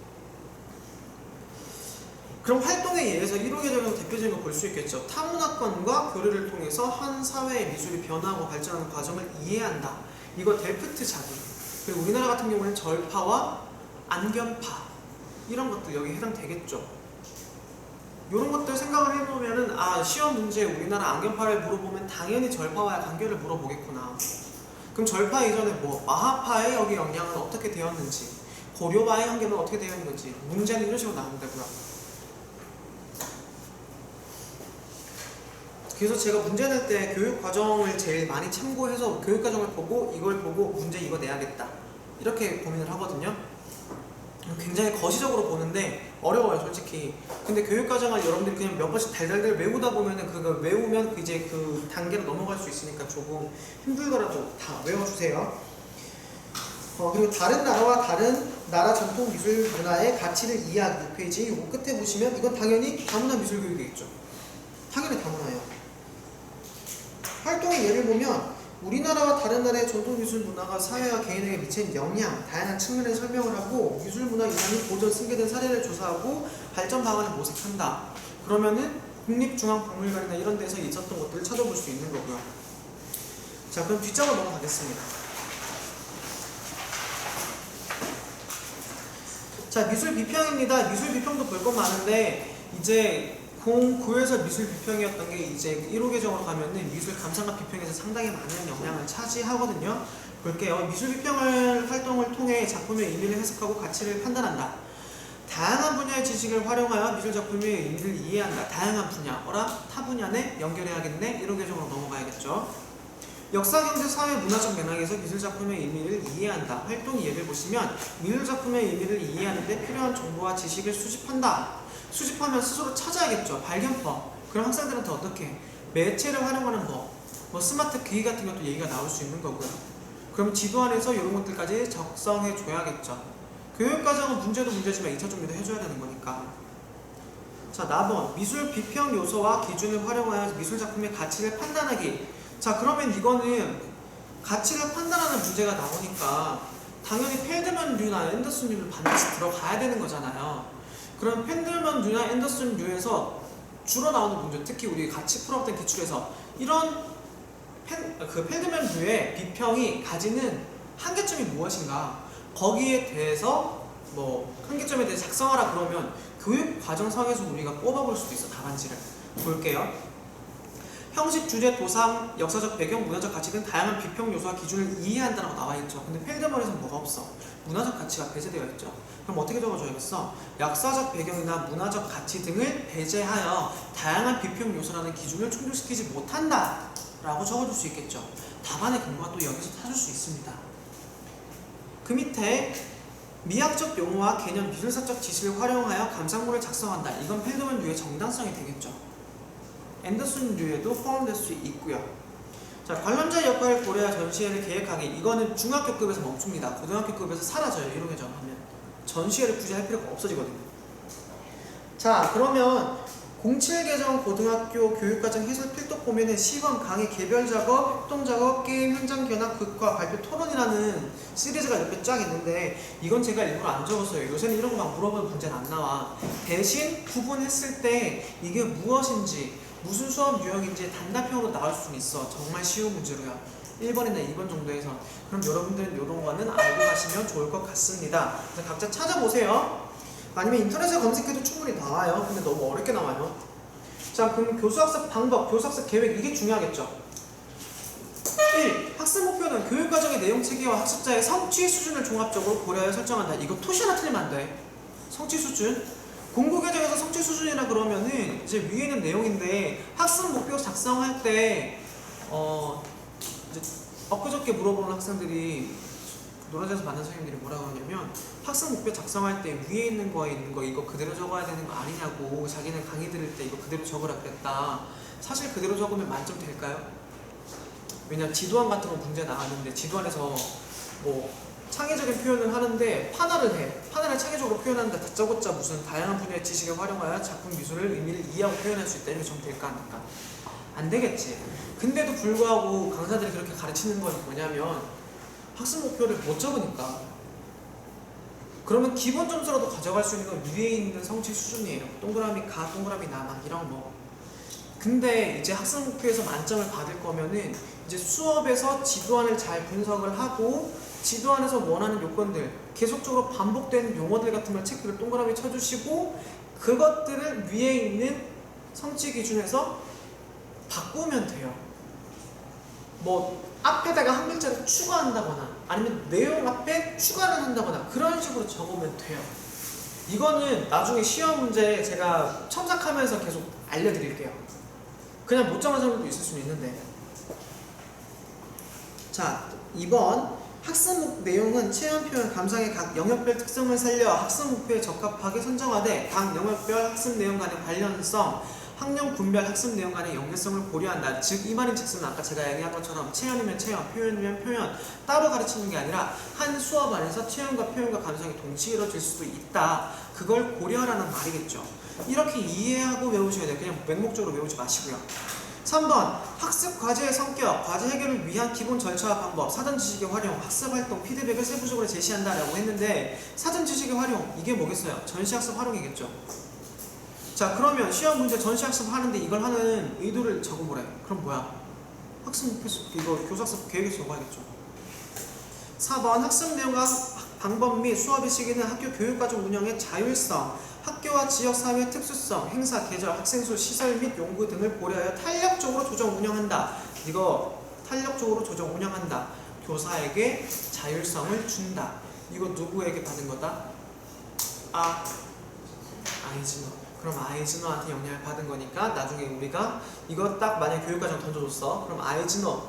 그럼 활동에 의해서 1호 개정에서 대표적인 걸 볼 수 있겠죠. 타문화권과 교류를 통해서 한 사회의 미술이 변화하고 발전하는 과정을 이해한다. 이거 델프트 자기. 그리고 우리나라 같은 경우는 절파와 안견파 이런 것도 여기 해당되겠죠. 이런 것들 생각을 해놓으면은 시험 문제에 우리나라 안견파를 물어보면 당연히 절파와의 관계를 물어보겠구나. 그럼 절파 이전에 뭐 마하파의 여기 영향은 어떻게 되었는지, 고려와의 관계는 어떻게 되어 있는지 문제는 이런 식으로 나온다고요. 그래서 제가 문제 낼 때 교육 과정을 제일 많이 참고해서 교육 과정을 보고 이걸 보고 문제 이거 내야겠다 이렇게 고민을 하거든요. 굉장히 거시적으로 보는데 어려워요, 솔직히. 근데 교육 과정을 여러분들이 그냥 몇 번씩 달달달 외우다 보면은 그걸 외우면 이제 그 단계로 넘어갈 수 있으니까 조금 힘들더라도 다 외워주세요. 그리고 다른 나라와 다른 나라 전통 미술 문화의 가치를 이해하기 6페이지 요 끝에 보시면 이건 당연히 다문화 미술 교육이겠죠. 당연히 다문화예요. 활동의 예를 보면 우리나라와 다른 나라의 전통미술 문화가 사회와 개인에게 미치는 영향, 다양한 측면을 설명을 하고 미술문화 이상이 보존, 승계된 사례를 조사하고 발전 방안을 모색한다. 그러면은 국립중앙박물관이나 이런 데서 있었던 것들을 찾아볼 수 있는 거고요. 자, 그럼 뒷장으로 넘어가겠습니다. 자, 미술 비평입니다. 미술 비평도 볼 건 많은데 이제 09에서 미술 비평이었던 게 이제 1호 계정으로 가면은 미술 감상과 비평에서 상당히 많은 영향을 차지하거든요. 볼게요. 미술 비평을 활동을 통해 작품의 의미를 해석하고 가치를 판단한다. 다양한 분야의 지식을 활용하여 미술 작품의 의미를 이해한다. 다양한 분야, 타 분야 내 연결해야겠네. 1호 계정으로 넘어가야겠죠. 역사, 경제, 사회, 문화적 맥락에서 미술 작품의 의미를 이해한다. 활동 예를 보시면 미술 작품의 의미를 이해하는 데 필요한 정보와 지식을 수집한다. 수집하면 스스로 찾아야겠죠. 발견법. 그럼 학생들한테 어떻게? 매체를 활용하는 법. 뭐 스마트 기기 같은 것도 얘기가 나올 수 있는 거고요. 그럼 지도 안에서 이런 것들까지 적성해 줘야겠죠. 교육과정은 문제도 문제지만 2차 준비도 해줘야 되는 거니까. 자, 나번 미술 비평 요소와 기준을 활용하여 미술 작품의 가치를 판단하기. 자, 그러면 이거는 가치를 판단하는 문제가 나오니까 당연히 펠드먼류나 앤더슨류를 반드시 들어가야 되는 거잖아요. 그럼 펠드먼류나 앤더슨류에서 주로 나오는 문제, 특히 우리 같이 풀어왔던 기출에서 이런 펠드먼류의 비평이 가지는 한계점이 무엇인가? 거기에 대해서 뭐 한계점에 대해 작성하라 그러면 교육 과정상에서 우리가 뽑아볼 수도 있어. 답안지를 볼게요. 형식, 주제, 도상, 역사적 배경, 문화적 가치 등 다양한 비평 요소와 기준을 이해한다라고 나와있죠. 근데 펠드먼에서는 뭐가 없어? 문화적 가치가 배제되어 있죠. 그럼 어떻게 적어줘야겠어? 역사적 배경이나 문화적 가치 등을 배제하여 다양한 비평 요소라는 기준을 충족시키지 못한다 라고 적어줄 수 있겠죠. 답안의 근거가 또 여기서 찾을 수 있습니다. 그 밑에 미학적 용어와 개념, 미술사적 지식을 활용하여 감상문을 작성한다. 이건 펠드먼류의 정당성이 되겠죠. 앤더슨류에도 포함될 수 있고요. 자, 관람자 역할을 고려하여 전시회를 계획하기. 이거는 중학교급에서 멈춥니다. 고등학교급에서 사라져요. 이런 개정 하면 전시회를 굳이 할 필요가 없어지거든요. 자, 그러면 07 개정 고등학교 교육과정 해설 필독 보면은 시범, 강의, 개별 작업, 협동 작업, 게임, 현장 견학, 극과 발표, 토론이라는 시리즈가 옆에 쫙 있는데 이건 제가 일부러 안 적었어요. 요새는 이런 거 막 물어보면 문제는 안 나와. 대신 구분했을 때 이게 무엇인지, 무슨 수업 유형인지 단답형으로 나올 수는 있어. 정말 쉬운 문제로요. 1번이나 2번 정도에서. 그럼 여러분들은 이런 거는 알고 가시면 좋을 것 같습니다. 그래서 각자 찾아보세요. 아니면 인터넷에 검색해도 충분히 나와요. 근데 너무 어렵게 나와요. 자, 그럼 교수학습 방법, 교수학습 계획, 이게 중요하겠죠. 1. 학습 목표는 교육과정의 내용 체계와 학습자의 성취 수준을 종합적으로 고려하여 설정한다. 이거 토시 하나 틀리면 안 돼. 성취 수준. 공부 과정에서 성취 수준이라 그러면은 이제 위에 있는 내용인데 학습 목표 작성할 때 이제 엊그저께 물어보는 학생들이 노란자에서 만난 선생님들이 뭐라고 하냐면 학습 목표 작성할 때 위에 있는 거에 있는 거 이거 그대로 적어야 되는 거 아니냐고. 자기는 강의 들을 때 이거 그대로 적으라 그랬다. 사실 그대로 적으면 만점 될까요? 왜냐면 지도안 같은 거 문제 나왔는데 지도안에서 뭐 창의적인 표현을 하는데 판화를 해. 판화를 창의적으로 표현하는데 다짜고짜 무슨 다양한 분야의 지식을 활용하여 작품 미술을 의미를 이해하고 표현할 수 있다. 이렇게 좀 될까 안 될까? 안 되겠지. 근데도 불구하고 강사들이 그렇게 가르치는 건 뭐냐면 학습 목표를 못 적으니까. 그러면 기본 점수라도 가져갈 수 있는 건 위에 있는 성취 수준이에요. 동그라미 가, 동그라미 나, 막 이런 거. 근데 이제 학습 목표에서 만점을 받을 거면은 이제 수업에서 지도안을 잘 분석을 하고 지도안에서 원하는 요건들, 계속적으로 반복되는 용어들 같은 걸 체크를 동그라미 쳐주시고 그것들을 위에 있는 성취 기준에서 바꾸면 돼요. 뭐 앞에다가 한 글자를 추가한다거나 아니면 내용 앞에 추가를 한다거나 그런 식으로 적으면 돼요. 이거는 나중에 시험 문제 제가 첨삭하면서 계속 알려드릴게요. 그냥 못 정한 사람도 있을 수는 있는데. 자, 2번 학습 내용은 체험 표현, 감상의 각 영역별 특성을 살려 학습 목표에 적합하게 선정하되 각 영역별 학습 내용 간의 관련성, 학령 분별 학습 내용 간의 연계성을 고려한다. 즉 이 말인즉슨 아까 제가 얘기한 것처럼 체험이면 체험, 표현이면 표현 따로 가르치는 게 아니라 한 수업 안에서 체험과 표현과 감상이 동시에 이루어질 수도 있다. 그걸 고려하라는 말이겠죠. 이렇게 이해하고 외우셔야 돼요. 그냥 맹목적으로 외우지 마시고요. 3번 학습 과제의 성격, 과제 해결을 위한 기본 절차와 방법, 사전 지식의 활용, 학습 활동, 피드백을 세부적으로 제시한다 라고 했는데 사전 지식의 활용, 이게 뭐겠어요? 전시학습 활용이겠죠. 자, 그러면 시험 문제 전시학습 하는데 이걸 하는 의도를 적어보래. 그럼 뭐야? 학습 목표, 이거 교사학습 계획에서 적어야겠죠. 4번 학습 내용과 방법 및 수업의 시기는 학교 교육과정 운영의 자율성, 학교와 지역 사회의 특수성, 행사, 계절, 학생 수, 시설 및 용구 등을 고려하여 탄력적으로 조정 운영한다. 이거 탄력적으로 조정 운영한다. 교사에게 자율성을 준다. 이거 누구에게 받은 거다? 아이즈너. 그럼 아이즈너한테 영향을 받은 거니까 나중에 우리가 이거 딱 만약 교육과정 던져줬어. 그럼 아이즈너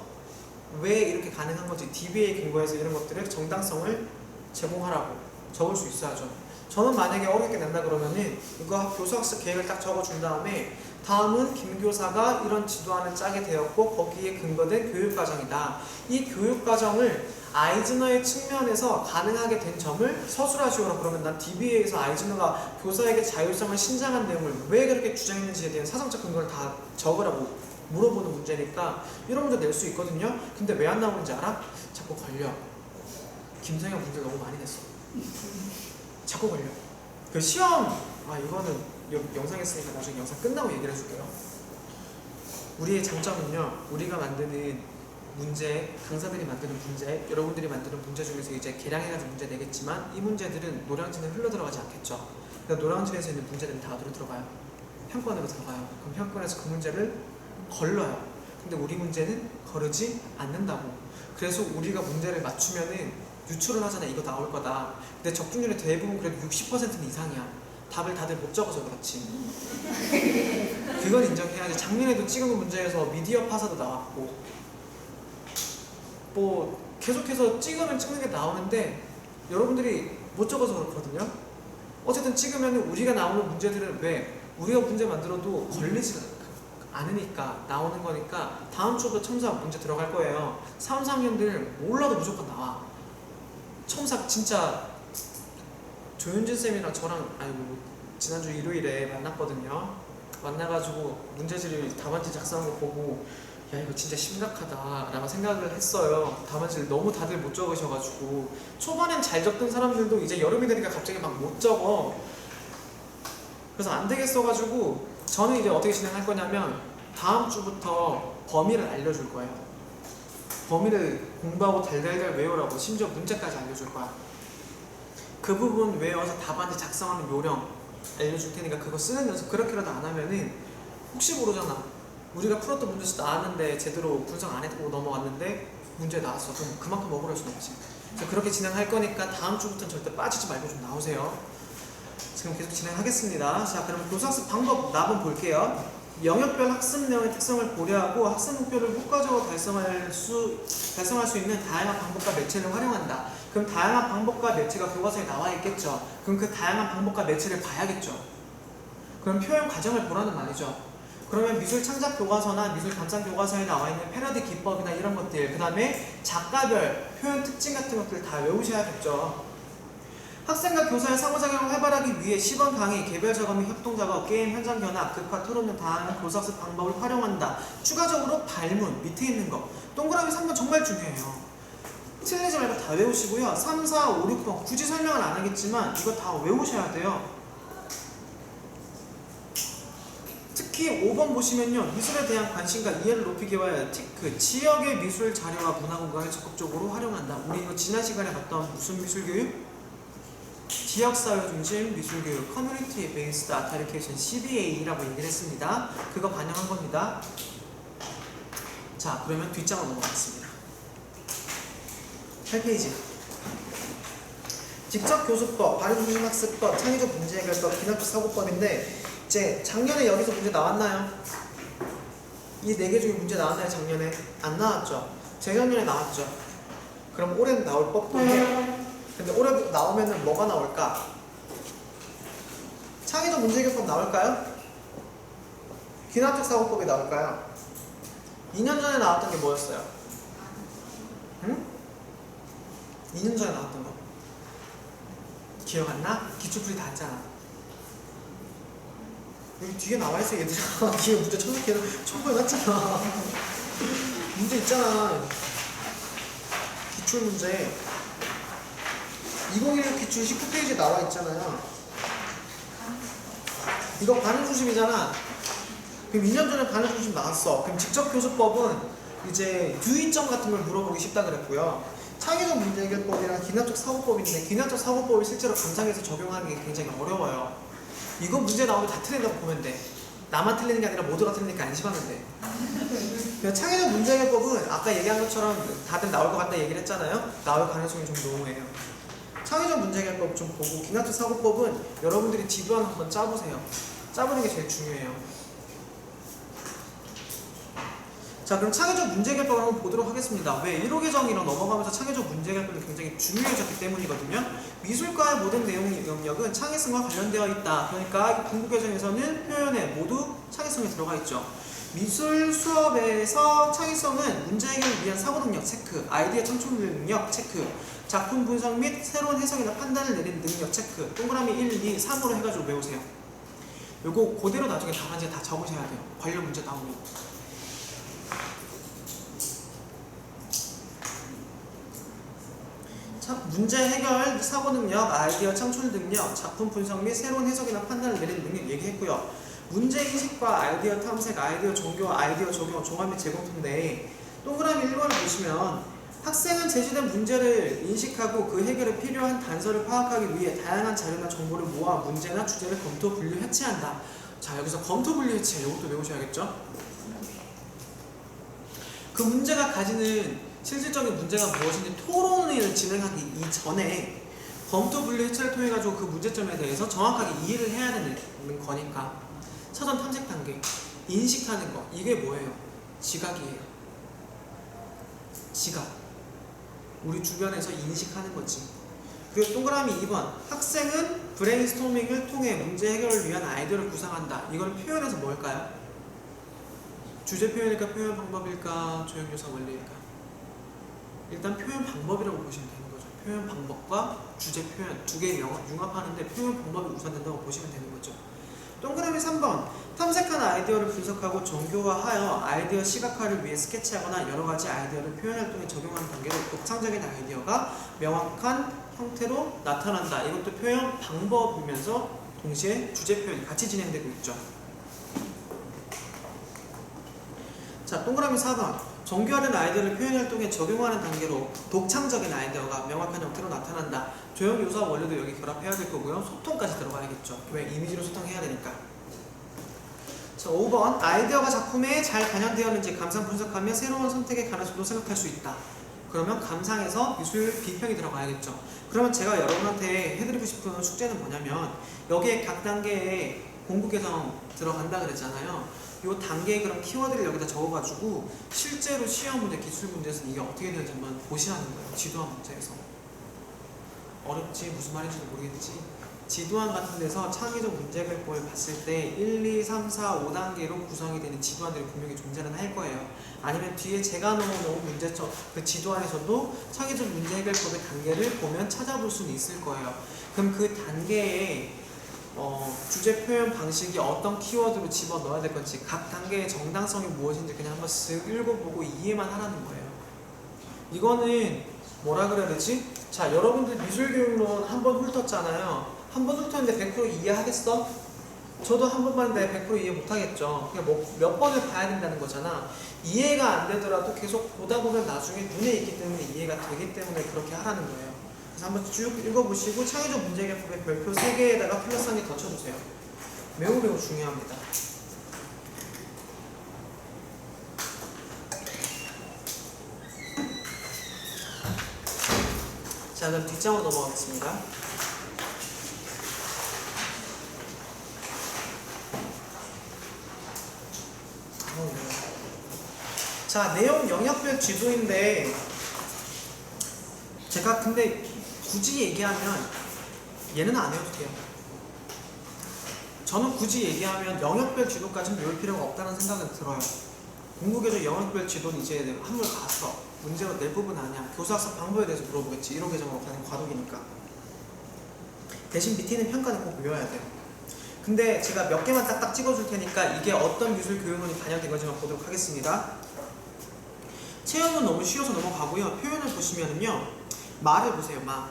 왜 이렇게 가능한 건지 DBA 근거에서 이런 것들을 정당성을 제공하라고 적을 수 있어야죠. 저는 만약에 어렵게 낸다 그러면은 이거 교수학습 계획을 딱 적어준 다음에 다음은 김 교사가 이런 지도안을 짜게 되었고 거기에 근거된 교육과정이다. 이 교육과정을 아이즈너의 측면에서 가능하게 된 점을 서술하시오라. 그러면 난 DBA에서 아이즈너가 교사에게 자율성을 신장한 내용을 왜 그렇게 주장했는지에 대한 사상적 근거를 다 적으라고 물어보는 문제니까 이런 문제 낼 수 있거든요. 근데 왜 안 나오는지 알아? 자꾸 걸려. 김성현 문제 너무 많이 냈어. 자꾸 걸려. 그 시험 이거는 영상 했으니까 나중에 영상 끝나고 얘기를 해줄게요. 우리의 장점은요, 우리가 만드는 문제, 강사들이 만드는 문제, 여러분들이 만드는 문제 중에서 이제 계량해가지고 문제 내겠지만 이 문제들은 노량진에 흘러 들어가지 않겠죠. 그러니까 노량진에서 있는 문제들은 다 어디로 들어가요? 평권으로 들어가요. 그럼 평권에서 그 문제를 걸러요. 근데 우리 문제는 거르지 않는다고. 그래서 우리가 문제를 맞추면은 유출을 하잖아. 이거 나올 거다. 근데 적중률이 대부분 그래도 60%는 이상이야. 답을 다들 못 적어서 그렇지. 그건 인정해야지. 작년에도 찍은 문제에서 미디어 파사도 나왔고 뭐 계속해서 찍으면 찍는 게 나오는데 여러분들이 못 적어서 그렇거든요. 어쨌든 찍으면 우리가 나오는 문제들은 왜? 우리가 문제 만들어도 걸리지 않으니까 나오는 거니까 다음 주부터 첨사 문제 들어갈 거예요. 3, 4학년들 몰라도 무조건 나와. 첨사 진짜 조윤진 쌤이랑 저랑 지난주 일요일에 만났거든요. 만나가지고 문제지를 답안지 작성한 거 보고 야 이거 진짜 심각하다 라고 생각을 했어요. 답안지를 너무 다들 못 적으셔가지고 초반엔 잘 적던 사람들도 이제 여름이 되니까 갑자기 막 못 적어. 그래서 안 되겠어가지고 저는 이제 어떻게 진행할 거냐면 다음 주부터 범위를 알려줄 거예요. 범위를 공부하고 달달달 외우라고 심지어 문제까지 알려줄 거야. 그 부분 외워서 답안지 작성하는 요령 알려줄 테니까 그거 쓰는 연습 그렇게라도 안 하면은 혹시 모르잖아. 우리가 풀었던 문제수 나왔는데 제대로 분석 안 했고 넘어갔는데 문제 나왔어. 그럼 그만큼 억울할 수는 없지. 그래서 그렇게 진행할 거니까 다음 주부터는 절대 빠지지 말고 좀 나오세요. 지금 계속 진행하겠습니다. 자, 그럼 교사학습 방법 납은 볼게요. 영역별 학습 내용의 특성을 고려하고 학습 목표를 효과적으로 달성할 수 있는 다양한 방법과 매체를 활용한다. 그럼 다양한 방법과 매체가 교과서에 나와 있겠죠. 그럼 그 다양한 방법과 매체를 봐야겠죠. 그럼 표현 과정을 보라는 말이죠. 그러면 미술 창작 교과서나 미술 감상 교과서에 나와 있는 패러디 기법이나 이런 것들, 그 다음에 작가별 표현 특징 같은 것들 다 외우셔야겠죠. 학생과 교사의 상호작용을 활발하기 위해 시범 강의, 개별 작업 및 협동작업, 게임, 현장 견학, 극화, 토론 등 다양한 교사학습 방법을 활용한다. 추가적으로 발문, 밑에 있는 거 동그라미 3번 정말 중요해요. 틀리지 말고 다 외우시고요. 3, 4, 5, 6번 굳이 설명은 안 하겠지만 이거 다 외우셔야 돼요. 특히 5번 보시면요. 미술에 대한 관심과 이해를 높이기 위하여 지역의 미술 자료와 문화 공간을 적극적으로 활용한다. 우리 이거 지난 시간에 봤던 무슨 미술교육? 지역사회 중심 미술교육, 커뮤니티 베이스드 아트리케이션 CBA라고 얘기를 했습니다. 그거 반영한 겁니다. 자, 그러면 뒷장으로 넘어가겠습니다. 8페이지. 직접교수법, 발음중심학습법, 창의적 문제해결법, 기능적 사고법인데 이제 작년에 여기서 문제 나왔나요? 이 4개 중에 문제 나왔나요? 작년에? 안 나왔죠? 재작년에 나왔죠? 그럼 올해는 나올 법도 해요. 근데 올해 나오면은 뭐가 나올까? 창의적 문제해결법 나올까요? 기능적 사고법이 나올까요? 2년 전에 나왔던 게 뭐였어요? 응? 2년 전에 나왔던 거 기억 안 나? 기출풀이 다 했잖아. 여기 뒤에 나와있어 얘들아. 뒤에 문제 첨부해놨잖아. 문제 있잖아. 기출문제 2016 기출 19페이지에 나와있잖아요. 이거 반응중심이잖아. 그럼 2년 전에 반응중심 나왔어. 그럼 직접교수법은 이제 유의점 같은 걸 물어보기 쉽다 그랬고요. 창의적 문제해결법이랑 기능적 사고법인데 기능적 사고법이 실제로 감상에서 적용하기 굉장히 어려워요. 이거 문제 나오면 다 틀린다고 보면 돼. 나만 틀리는 게 아니라 모두가 틀리니까 안심하면 돼. 그냥 창의적 문제 해결법은 아까 얘기한 것처럼 다들 나올 것 같다 얘기를 했잖아요. 나올 가능성이 좀 농후해요. 창의적 문제 해결법 좀 보고 기나트 사고법은 여러분들이 지도 하나 한번 짜보세요. 짜보는 게 제일 중요해요. 자, 그럼 창의적 문제 해결법을 한번 보도록 하겠습니다. 왜 1호 계정이랑 넘어가면서 창의적 문제 해결법이 굉장히 중요해졌기 때문이거든요. 미술과의 모든 내용 영역은 창의성과 관련되어 있다. 그러니까 공부 계정에서는 표현에 모두 창의성이 들어가 있죠. 미술 수업에서 창의성은 문제 해결을 위한 사고 능력 체크, 아이디어 창출 능력 체크, 작품 분석 및 새로운 해석이나 판단을 내리는 능력 체크, 동그라미 1, 2, 3으로 해가지고 외우세요. 요거 그대로 나중에 답안지에 다 적으셔야 돼요. 관련 문제 나오면. 문제 해결, 사고 능력, 아이디어 창출 능력, 작품 분석 및 새로운 해석이나 판단을 내리는 능력 얘기했고요. 문제 인식과 아이디어 탐색, 아이디어 종교, 아이디어 적용, 종합 및 제공인데 동그라미 1번을 보시면 학생은 제시된 문제를 인식하고 그 해결에 필요한 단서를 파악하기 위해 다양한 자료나 정보를 모아 문제나 주제를 검토, 분류, 해체한다. 자, 여기서 검토, 분류, 해체 이것도 외우셔야겠죠? 그 문제가 가지는 실질적인 문제가 무엇인지 토론을 진행하기 이전에 검토, 분류, 해체를 통해 가지고 그 문제점에 대해서 정확하게 이해를 해야 되는 거니까 사전 탐색 단계, 인식하는 거 이게 뭐예요? 지각이에요. 지각. 우리 주변에서 인식하는 거지. 그리고 동그라미 2번 학생은 브레인스토밍을 통해 문제 해결을 위한 아이디어를 구상한다. 이걸 표현해서 뭘까요? 주제 표현일까 표현 방법일까 조형조사 원리일까? 일단 표현 방법이라고 보시면 되는 거죠. 표현 방법과 주제 표현 두 개 융합하는데 표현 방법이 우선된다고 보시면 되는 거죠. 동그라미 3번 탐색한 아이디어를 분석하고 정교화하여 아이디어 시각화를 위해 스케치하거나 여러 가지 아이디어를 표현을 통해 적용하는 단계로 독창적인 아이디어가 명확한 형태로 나타난다. 이것도 표현 방법이면서 동시에 주제 표현이 같이 진행되고 있죠. 자, 동그라미 4번 정교화된 아이디어를 표현을 통해 적용하는 단계로 독창적인 아이디어가 명확한 형태로 나타난다. 조형 요소 원리도 여기 결합해야 될 거고요. 소통까지 들어가야겠죠. 왜? 이미지로 소통해야 되니까. 자, 5번 아이디어가 작품에 잘 반영되었는지 감상 분석하며 새로운 선택의 가능성도 생각할 수 있다. 그러면 감상에서 미술 비평이 들어가야겠죠. 그러면 제가 여러분한테 해드리고 싶은 숙제는 뭐냐면 여기에 각 단계에 공부 개성 들어간다 그랬잖아요. 이 단계의 그런 키워드를 여기다 적어가지고 실제로 시험 문제, 기출 문제에서 이게 어떻게 되는지 한번 보시라는 거예요. 지도안 문제에서. 어렵지? 무슨 말인지도 모르겠지? 지도안 같은 데서 창의적 문제 해결법을 봤을 때 1, 2, 3, 4, 5단계로 구성이 되는 지도안들이 분명히 존재는 할 거예요. 아니면 뒤에 제가 넣어놓은 문제점, 그 지도안에서도 창의적 문제 해결법의 단계를 보면 찾아볼 수는 있을 거예요. 그럼 그 단계에 주제 표현 방식이 어떤 키워드로 집어넣어야 될 건지 각 단계의 정당성이 무엇인지 그냥 한번 쓱 읽어보고 이해만 하라는 거예요. 이거는 뭐라 그래야 되지? 자, 여러분들 미술교육론 한 번 훑었잖아요. 한 번 훑었는데 100% 이해하겠어? 저도 한 번 봤는데 100% 이해 못하겠죠. 그냥 뭐 몇 번을 봐야 된다는 거잖아. 이해가 안 되더라도 계속 보다 보면 나중에 눈에 있기 때문에 이해가 되기 때문에 그렇게 하라는 거예요. 그래서 한번 쭉 읽어보시고 창의적 문제 해결법의 별표 3개에다가 플러스 1개 더 쳐주세요. 매우 중요합니다. 자, 그럼 뒷장으로 넘어가겠습니다. 자, 내용 영역별 지도인데 제가 근데 굳이 얘기하면 얘는 안 해도 돼요. 저는 굳이 얘기하면 영역별 지도까지는 외울 필요가 없다는 생각은 들어요. 공부계정 영역별 지도는 이제 한물 갔어. 문제가 낼 부분 아니야. 교사학습 방법에 대해서 물어보겠지. 1호 계정으로 가는 과도기니까. 대신 밑에 있는 평가는 꼭 외워야 돼요. 근데 제가 몇 개만 딱딱 찍어줄 테니까 이게 어떤 미술 교육론이 반영된 건지만 보도록 하겠습니다. 체험은 너무 쉬워서 넘어가고요. 표현을 보시면은요. 말을 보세요. 말.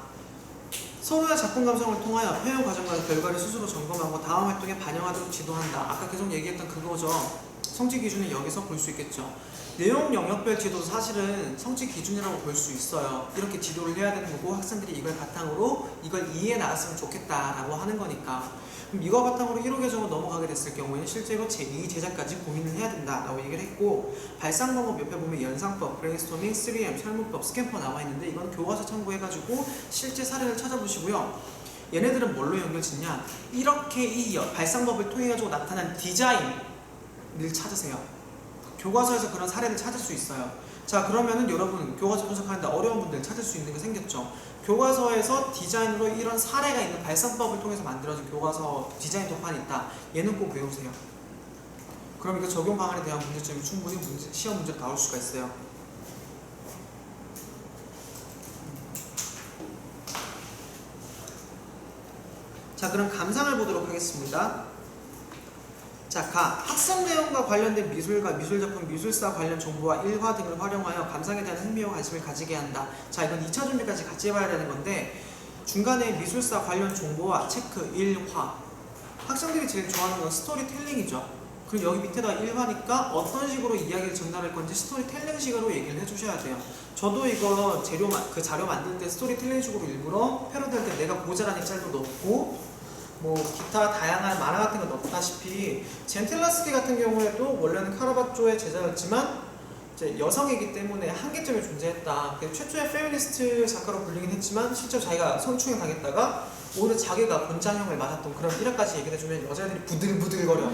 서로의 작품 감성을 통하여 표현 과정과 결과를 스스로 점검하고 다음 활동에 반영하도록 지도한다. 아까 계속 얘기했던 그거죠. 성취 기준은 여기서 볼 수 있겠죠. 내용 영역별 지도도 사실은 성취 기준이라고 볼 수 있어요. 이렇게 지도를 해야 되는 거고 학생들이 이걸 바탕으로 이걸 이해해 나갔으면 좋겠다라고 하는 거니까. 그럼 이거 바탕으로 1호 계정으로 넘어가게 됐을 경우에는 실제로 제2 제작까지 고민을 해야 된다라고 얘기를 했고, 발상 방법 옆에 보면 연상법, 브레인스토밍, 3M, 설문법, 스캔퍼 나와 있는데 이건 교과서 참고해가지고 실제 사례를 찾아보시고요. 얘네들은 뭘로 연결짓냐? 이렇게 이 발상법을 통해 가지고 나타난 디자인을 찾으세요. 교과서에서 그런 사례를 찾을 수 있어요. 자, 그러면은 여러분 교과서 분석하는데 어려운 분들 찾을 수 있는 게 생겼죠. 교과서에서 디자인으로 이런 사례가 있는 발상법을 통해서 만들어진 교과서 디자인 도판이 있다. 얘는 꼭 외우세요. 그럼 이거 적용 방안에 대한 문제점이 충분히 시험 문제로 나올 수가 있어요. 자, 그럼 감상을 보도록 하겠습니다. 자, 학습 내용과 관련된 미술과 미술작품, 미술사 관련 정보와 일화 등을 활용하여 감상에 대한 흥미와 관심을 가지게 한다. 자, 이건 2차 준비까지 같이 해봐야 되는 건데, 중간에 미술사 관련 정보와 체크, 일화. 학생들이 제일 좋아하는 건 스토리텔링이죠. 그리고 여기 밑에다 일화니까 어떤 식으로 이야기를 전달할 건지 스토리텔링식으로 얘기를 해주셔야 돼요. 저도 이거 자료 만들 때 스토리텔링식으로 일부러 패러디할 때 내가 모자라니 짤도 넣고, 뭐 기타 다양한 만화 같은 거 넣다시피, 젠틀라스키 같은 경우에도 원래는 카라바조의 제자였지만 이제 여성이기 때문에 한계점이 존재했다. 최초의 페미니스트 작가로 불리긴 했지만 실제로 자기가 성추행 당했다가 오히려 자기가 권장형을 맞았던 그런 일화까지 얘기를 해주면 여자애들이 부들부들거려.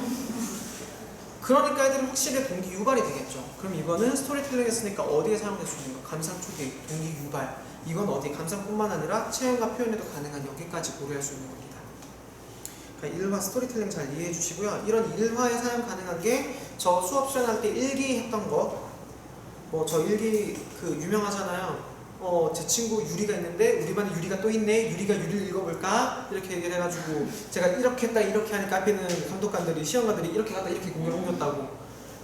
그러니까 애들은 확실히 동기 유발이 되겠죠. 그럼 이거는 스토리텔링 했으니까 어디에 사용될 수 있는 거? 감상 초기, 동기 유발. 이건 어디 감상뿐만 아니라 체험과 표현에도 가능한 여기까지 고려할 수 있는 겁니다. 그러니까 일화 스토리텔링 잘 이해해 주시고요. 이런 일화에 사용 가능한 게 저 수업 시간할 때 일기 했던 거, 뭐 저 일기 그 유명하잖아요. 제 친구 유리가 있는데 우리 반에 유리가 또 있네. 유리가 유리를 읽어볼까? 이렇게 얘기를 해가지고 제가 이렇게 했다 이렇게 하니까 앞에 있는 감독관들이 시험관들이 이렇게 갔다 이렇게 공을 옮겼다고.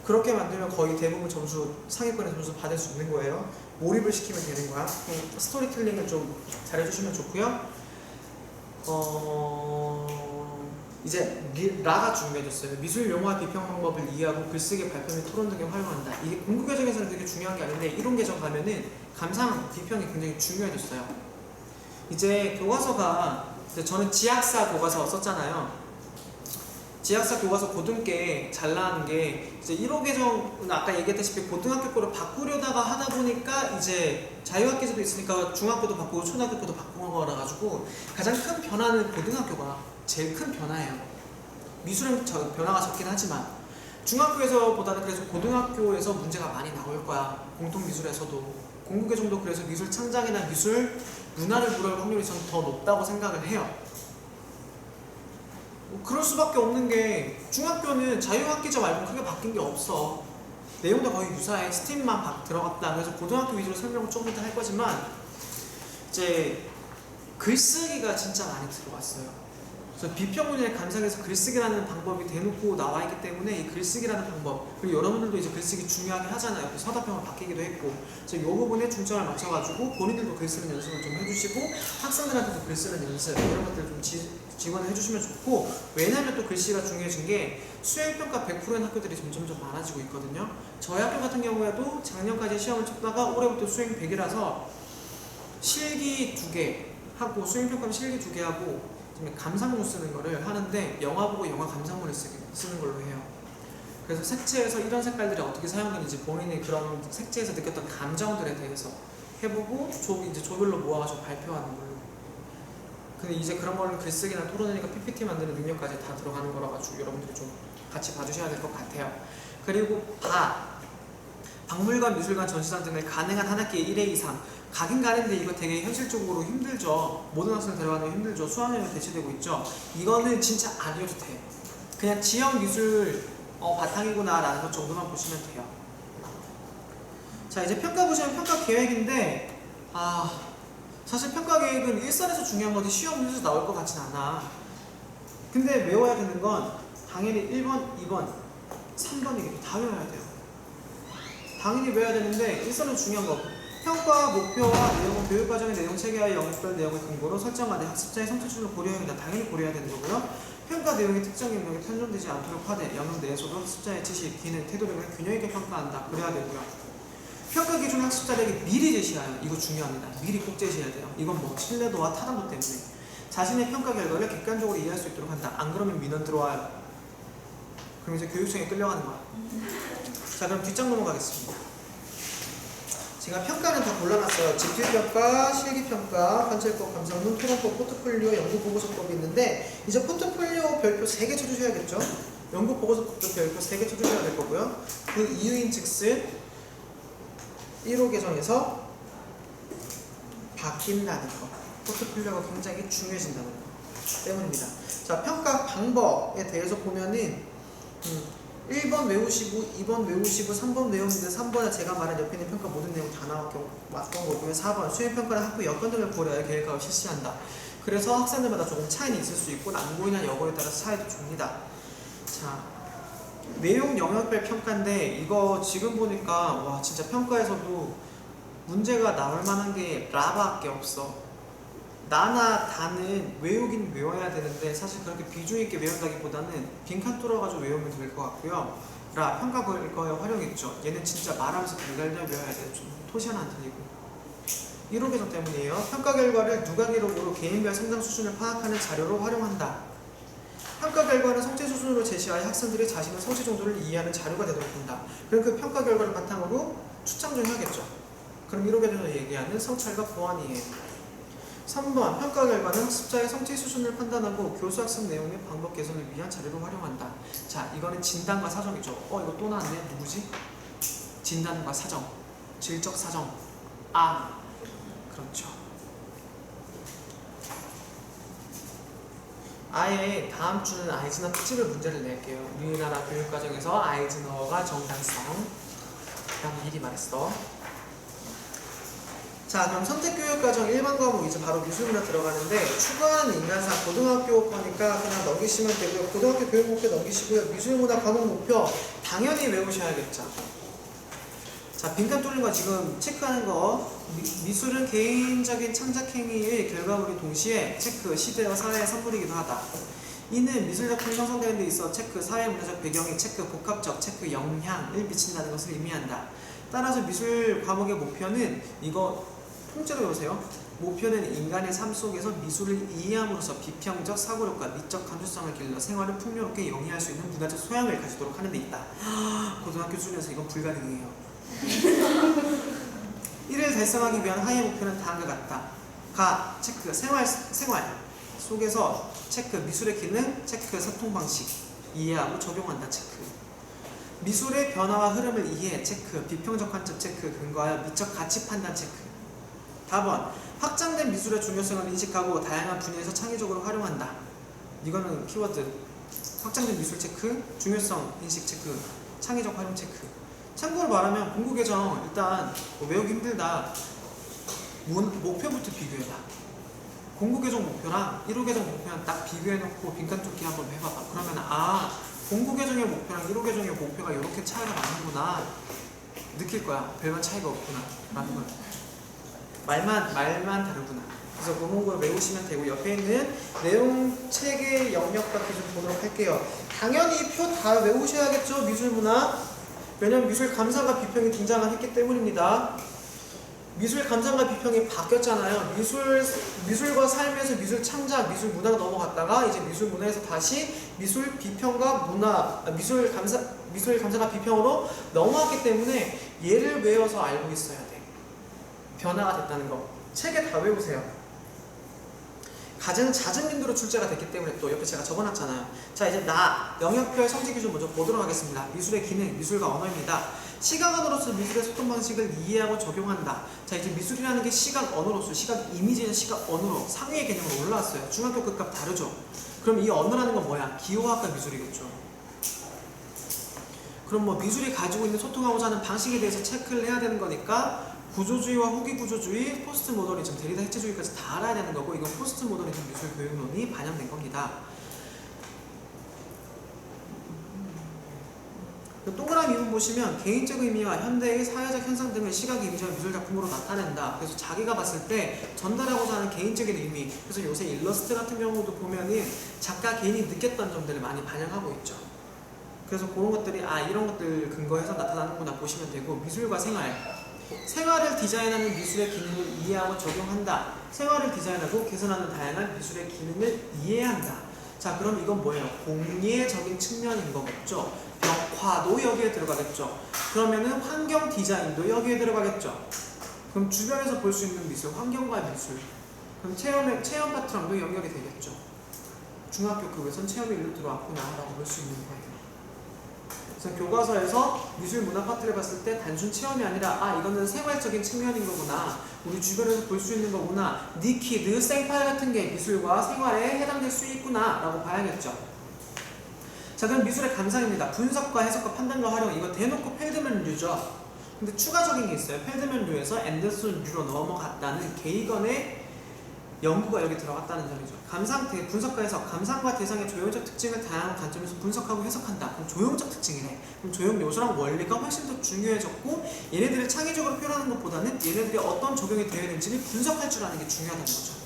그렇게 만들면 거의 대부분 점수 상위권의 점수 받을 수 있는 거예요. 몰입을 시키면 되는 거야. 스토리텔링을 좀 잘해주시면 좋고요. 이제 라가 중요해졌어요. 미술 용어와 비평 방법을 이해하고 글쓰기, 발표 및 토론 등에 활용한다. 이게 공부 과정에서는 되게 중요한 게 아닌데 이론 계정 가면은 감상, 비평이 굉장히 중요해졌어요. 이제 교과서가 저는 지학사 교과서 썼잖아요. 지학사 교과서 고등께 잘 나가는 게 이제 1호 개정은 아까 얘기했다시피 고등학교 거를 바꾸려다가 하다 보니까 이제 자유학기제도 있으니까 중학교도 바꾸고 초등학교도 바꾸는 거라 가지고 가장 큰 변화는 고등학교가 제일 큰 변화예요. 미술은 변화가 적긴 하지만 중학교에서보다는 그래서 고등학교에서 문제가 많이 나올 거야. 공통미술에서도 공부개정도 그래서 미술 창작이나 미술 문화를 물을 확률이 저는 더 높다고 생각을 해요. 그럴 수밖에 없는 게 중학교는 자유학기제 말고 크게 바뀐 게 없어. 내용도 거의 유사해. 스팀만 들어갔다. 그래서 고등학교 위주로 설명을 조금 이따 할 거지만 이제 글쓰기가 진짜 많이 들어갔어요. 그래서 비평문의 감상에서 글쓰기라는 방법이 대놓고 나와 있기 때문에 이 글쓰기라는 방법, 그리고 여러분들도 이제 글쓰기 중요하게 하잖아요. 서답형으로 바뀌기도 했고, 그래서 이 부분에 중점을 맞춰가지고 본인들도 글쓰는 연습을 좀 해주시고 학생들한테도 글쓰는 연습 이런 것들 좀 지원을 해주시면 좋고, 왜냐하면 또 글씨가 중요해진 게 수행평가 100%인 학교들이 점점 많아지고 있거든요. 저희 학교 같은 경우에도 작년까지 시험을 쳤다가 올해부터 수행 100이라서 실기 2개 하고 수행평가는 실기 2개 하고 감상문 쓰는 거를 하는데 영화 보고 영화 감상문을 쓰는 걸로 해요. 그래서 색채에서 이런 색깔들이 어떻게 사용되는지 본인이 그런 색채에서 느꼈던 감정들에 대해서 해보고 이제 조별로 모아가지고 발표하는 걸로. 근데 이제 그런 거는 글쓰기나 토론이니까 PPT 만드는 능력까지 다 들어가는 거라 가지고 여러분들이 좀 같이 봐주셔야 될 것 같아요. 그리고 박물관, 미술관, 전시관 등을 가능한 한 학기에 1회 이상. 가긴 가는데 이거 되게 현실적으로 힘들죠. 모든 학생 데려가는 거 힘들죠. 수학여행이 대체되고 있죠. 이거는 진짜 안 해도 돼. 그냥 지역 미술 바탕이구나 라는 것 정도만 보시면 돼요. 자, 이제 평가 보시면 평가 계획인데 사실 평가 계획은 일선에서 중요한 거지 시험 문제에서 나올 것 같진 않아. 근데 외워야 되는 건 당연히 1번, 2번, 3번 이렇게 다 외워야 돼요. 당연히 외워야 되는데 일선은 중요한 거. 평가 목표와 내용은 교육과정의 내용 체계와 영역별 내용을 근거로 설정하되 학습자의 성취 수준을 고려해야 된다. 당연히 고려해야 되는 거고요. 평가 내용의 특정 영역에 편중되지 않도록 하되 영역 내에서도 학습자의 지식, 기능, 태도 등을 균형 있게 평가한다. 그래야 되고요. 평가 기준을 학습자에게 미리 제시하여 이거 중요합니다. 미리 꼭 제시해야 돼요. 이건 뭐 신뢰도와 타당도 때문에 자신의 평가 결과를 객관적으로 이해할 수 있도록 한다. 안 그러면 민원 들어와요. 그럼 이제 교육청에 끌려가는 거야. 자, 그럼 뒷장 넘어가겠습니다. 제가 평가는 다 골라놨어요. 집필평가, 실기평가, 관찰법, 감사논, 토론법, 포트폴리오, 연구보고서법이 있는데 이제 포트폴리오 별표 3개 쳐주셔야겠죠? 연구보고서법도 별표 3개 쳐주셔야 될 거고요. 그 이유인 즉슨 1호 개정에서 바뀐다는 거. 포트폴리오가 굉장히 중요해진다는 거 때문입니다. 자, 평가 방법에 대해서 보면은 1번 외우시고 2번 외우시고 3번 외우는데 3번에 제가 말한 옆에 있는 평가 모든 내용 다 나왔던 거고요. 4번 수행평가는 학교 여건 등을 고려하여 계획하고 실시한다. 그래서 학생들마다 조금 차이는 있을 수 있고 난고이나 여고에 따라서 차이도 줍니다. 자, 내용 영역별 평가인데 이거 지금 보니까 와 진짜 평가에서도 문제가 나올 만한 게 라밖에 없어. 나나 다는 외우긴 외워야 되는데 사실 그렇게 비중 있게 외운다기보다는 빈칸 뚫어가지고 외우면 될 것 같고요. 라 평가 결과에 활용했죠. 얘는 진짜 말하면서 달달달 외워야 돼요. 좀 토시 하나 안 틀리고. 1호 개정 때문이에요. 평가 결과를 누가 기록으로 개인별 성장 수준을 파악하는 자료로 활용한다. 평가 결과는 성취 수준으로 제시하여 학생들이 자신의 성취 정도를 이해하는 자료가 되도록 한다. 그럼 그 평가 결과를 바탕으로 추천 좀 해야겠죠. 그럼 1호 개정에서 얘기하는 성찰과 보완이에요. 3번 평가 결과는 학습자의 성취 수준을 판단하고 교수 학습 내용의 방법 개선을 위한 자료로 활용한다. 자, 이거는 진단과 사정이죠. 이거 또 나왔네. 누구지? 진단과 사정. 질적 사정. 그렇죠. 아예 다음 주는 아이즈너 특집을 문제를 낼게요. 우리나라 교육과정에서 아이즈너가 정당성. 그냥 미리 말했어. 자, 그럼 선택교육과정 1반 과목 이제 바로 미술문화 들어가는데 추구하는 인간사 고등학교 거니까 그냥 넘기시면 되고요. 고등학교 교육 목표 넘기시고요. 미술문화 과목 목표 당연히 외우셔야겠죠. 자, 빈칸 뚫는 거 지금 체크하는 거. 미술은 개인적인 창작행위의 결과물이 동시에 체크, 시대와 사회의 산물이기도 하다. 이는 미술작품이 형성되는 데 있어 체크, 사회문화적 배경이 체크, 복합적 체크, 영향을 미친다는 것을 의미한다. 따라서 미술 과목의 목표는 이거 통째로 외우세요. 목표는 인간의 삶 속에서 미술을 이해함으로써 비평적 사고력과 미적 감수성을 길러 생활을 풍요롭게 영위할 수 있는 문화적 소양을 가지도록 하는 데 있다. 고등학교 수준에서 이건 불가능해요. 이를 달성하기 위한 하의 목표는 다음과 같다. 체크, 생활 속에서 체크, 미술의 기능, 체크, 소통 방식, 이해하고 적용한다, 체크. 미술의 변화와 흐름을 이해, 체크, 비평적 관점 체크, 근거하여 미적 가치 판단 체크. 답은 확장된 미술의 중요성을 인식하고 다양한 분야에서 창의적으로 활용한다. 이거는 키워드. 확장된 미술 체크, 중요성 인식 체크, 창의적 활용 체크. 참고로 말하면 공부 개정 일단 외우기 힘들다. 목표부터 비교해봐. 공부 개정 목표랑 1호 개정 목표랑 딱 비교해놓고 빈칸 뚫기 한번 해봐봐. 그러면 공부 개정의 목표랑 1호 개정의 목표가 이렇게 차이가 나는구나 느낄 거야. 별반 차이가 없구나 라는 거야. 말만 다르구나. 그래서 공부를 외우시면 되고 옆에 있는 내용 체계 영역밖에 좀 보도록 할게요. 당연히 표 다 외우셔야겠죠. 미술문화. 왜냐면 미술 감상과 비평이 등장을 했기 때문입니다. 미술 감상과 비평이 바뀌었잖아요. 미술과 삶에서 미술 창작, 미술 문화로 넘어갔다가 이제 미술 문화에서 다시 미술 비평과 문화, 미술 감상과 비평으로 넘어왔기 때문에 얘를 외워서 알고 있어야 돼. 변화가 됐다는 거. 책에 다 외우세요. 가장 잦은 빈도로 출제가 됐기 때문에 또 옆에 제가 적어놨잖아요. 자, 이제 영역별 성지 기준 먼저 보도록 하겠습니다. 미술의 기능, 미술과 언어입니다. 시각 언어로서 미술의 소통 방식을 이해하고 적용한다. 자, 이제 미술이라는 게 시각 언어로서, 시각 이미지는 시각 언어로 상위의 개념으로 올라왔어요. 중학교 급값 다르죠. 그럼 이 언어라는 건 뭐야? 기호학과 미술이겠죠. 그럼 뭐 미술이 가지고 있는 소통하고자 하는 방식에 대해서 체크를 해야 되는 거니까 구조주의와 후기 구조주의, 포스트 모더니즘, 데리다 해체주의까지 다 알아야 되는 거고, 이건 포스트 모더니즘 미술 교육론이 반영된 겁니다. 그 동그라미 2번 보시면 개인적 의미와 현대의 사회적 현상 등을 시각 이미지와 미술 작품으로 나타낸다. 그래서 자기가 봤을 때 전달하고자 하는 개인적인 의미. 그래서 요새 일러스트 같은 경우도 보면은 작가 개인이 느꼈던 점들을 많이 반영하고 있죠. 그래서 그런 것들이 이런 것들 근거해서 나타나는구나 보시면 되고, 미술과 생활. 생활을 디자인하는 미술의 기능을 이해하고 적용한다. 생활을 디자인하고 개선하는 다양한 미술의 기능을 이해한다. 자, 그럼 이건 뭐예요? 공예적인 측면인 거겠죠. 벽화도 여기에 들어가겠죠. 그러면은 환경 디자인도 여기에 들어가겠죠. 그럼 주변에서 볼 수 있는 미술, 환경과 미술. 그럼 체험 파트랑도 연결이 되겠죠. 중학교 급에선 체험이 일로 들어왔구나 라고 볼 수 있는 거예요. 그래서 교과서에서 미술 문화 파트를 봤을 때 단순 체험이 아니라 이거는 생활적인 측면인 거구나, 우리 주변에서 볼 수 있는 거구나, 니키드, 생팔 같은 게 미술과 생활에 해당될 수 있구나 라고 봐야겠죠. 자, 그럼 미술의 감상입니다. 분석과 해석과 판단과 활용. 이거 대놓고 펠드맨류죠. 근데 추가적인 게 있어요. 펠드맨류에서 앤더슨류로 넘어갔다는 게이건의 연구가 여기 들어갔다는 점이죠. 분석과 해석, 감상과 대상의 조형적 특징을 다양한 관점에서 분석하고 해석한다. 그럼 조형적 특징이네. 그럼 조형 요소랑 원리가 훨씬 더 중요해졌고, 얘네들을 창의적으로 표현하는 것보다는 얘네들이 어떤 적용이 되어 있는지를 분석할 줄 아는 게 중요하다는 거죠.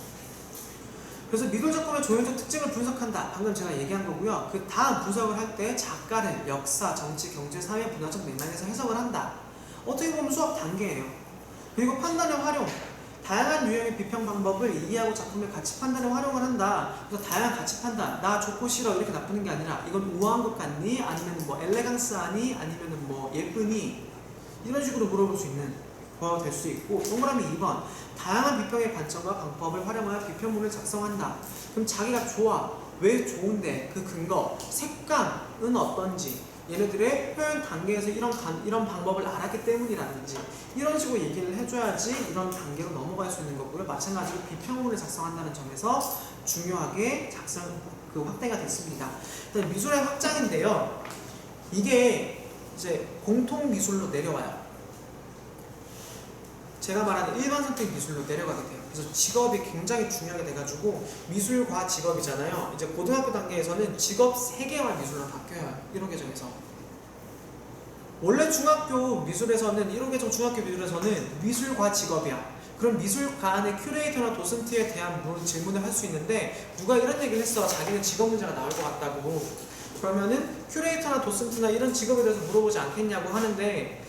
그래서 미술 작품의 조형적 특징을 분석한다. 방금 제가 얘기한 거고요. 그 다음 분석을 할 때 작가는 역사, 정치, 경제, 사회, 문화적 맥락에서 해석을 한다. 어떻게 보면 수업 단계예요. 그리고 판단의 활용. 다양한 유형의 비평 방법을 이해하고 작품의 가치 판단에 활용을 한다. 그래서 다양한 가치 판단, 나 좋고 싫어 이렇게 나쁘는 게 아니라 이건 우아한 것 같니? 아니면 뭐 엘레강스하니? 아니면 뭐 예쁘니? 이런 식으로 물어볼 수 있는 거가 될 수 있고, 동그라미 2번 다양한 비평의 관점과 방법을 활용하여 비평문을 작성한다. 그럼 자기가 좋아, 왜 좋은데, 그 근거, 색감은 어떤지, 얘네들의 표현 단계에서 이런 방법을 알았기 때문이라든지 이런 식으로 얘기를 해줘야지 이런 단계로 넘어갈 수 있는 거고요. 마찬가지로 비평문을 작성한다는 점에서 중요하게 확대가 됐습니다. 일단 미술의 확장인데요. 이게 이제 공통 미술로 내려와요. 제가 말하는 일반 선택 미술로 내려가게 돼요. 그래서 직업이 굉장히 중요하게 돼가지고 미술과 직업이잖아요. 이제 고등학교 단계에서는 직업 3개와 미술로 바뀌어요. 1호 계정에서. 원래 중학교 미술에서는 1호 계정 중학교 미술에서는 미술과 직업이야. 그럼 미술관의 큐레이터나 도슨트에 대한 질문을 할 수 있는데, 누가 이런 얘기를 했어. 자기는 직업 문제가 나올 것 같다고. 그러면은 큐레이터나 도슨트나 이런 직업에 대해서 물어보지 않겠냐고 하는데,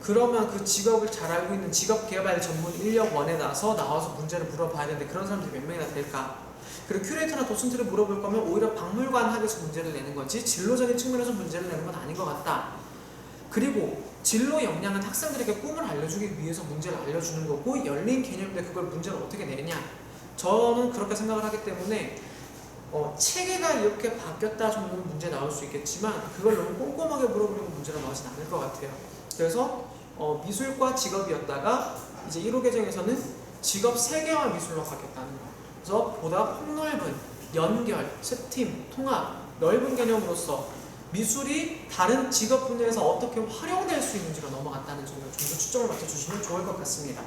그러면 그 직업을 잘 알고 있는 직업개발 전문 인력원에 나와서 문제를 물어봐야 되는데 그런 사람들이 몇 명이나 될까? 그리고 큐레이터나 도슨트를 물어볼 거면 오히려 박물관 학에서 문제를 내는 거지 진로적인 측면에서 문제를 내는 건 아닌 것 같다. 그리고 진로 역량은 학생들에게 꿈을 알려주기 위해서 문제를 알려주는 거고, 열린 개념인데 그걸 문제를 어떻게 내냐? 저는 그렇게 생각을 하기 때문에 체계가 이렇게 바뀌었다 정도는 문제 나올 수 있겠지만 그걸 너무 꼼꼼하게 물어보려고 문제가 나오진 않을 것 같아요. 그래서 미술과 직업이었다가 이제 1호 계정에서는 직업 3개와 미술로 바뀌었다는 거. 그래서 보다 폭넓은 연결, 스팀, 통합, 넓은 개념으로서 미술이 다른 직업 분야에서 어떻게 활용될 수 있는지로 넘어갔다는 점을 좀 더 초점을 맞춰주시면 좋을 것 같습니다.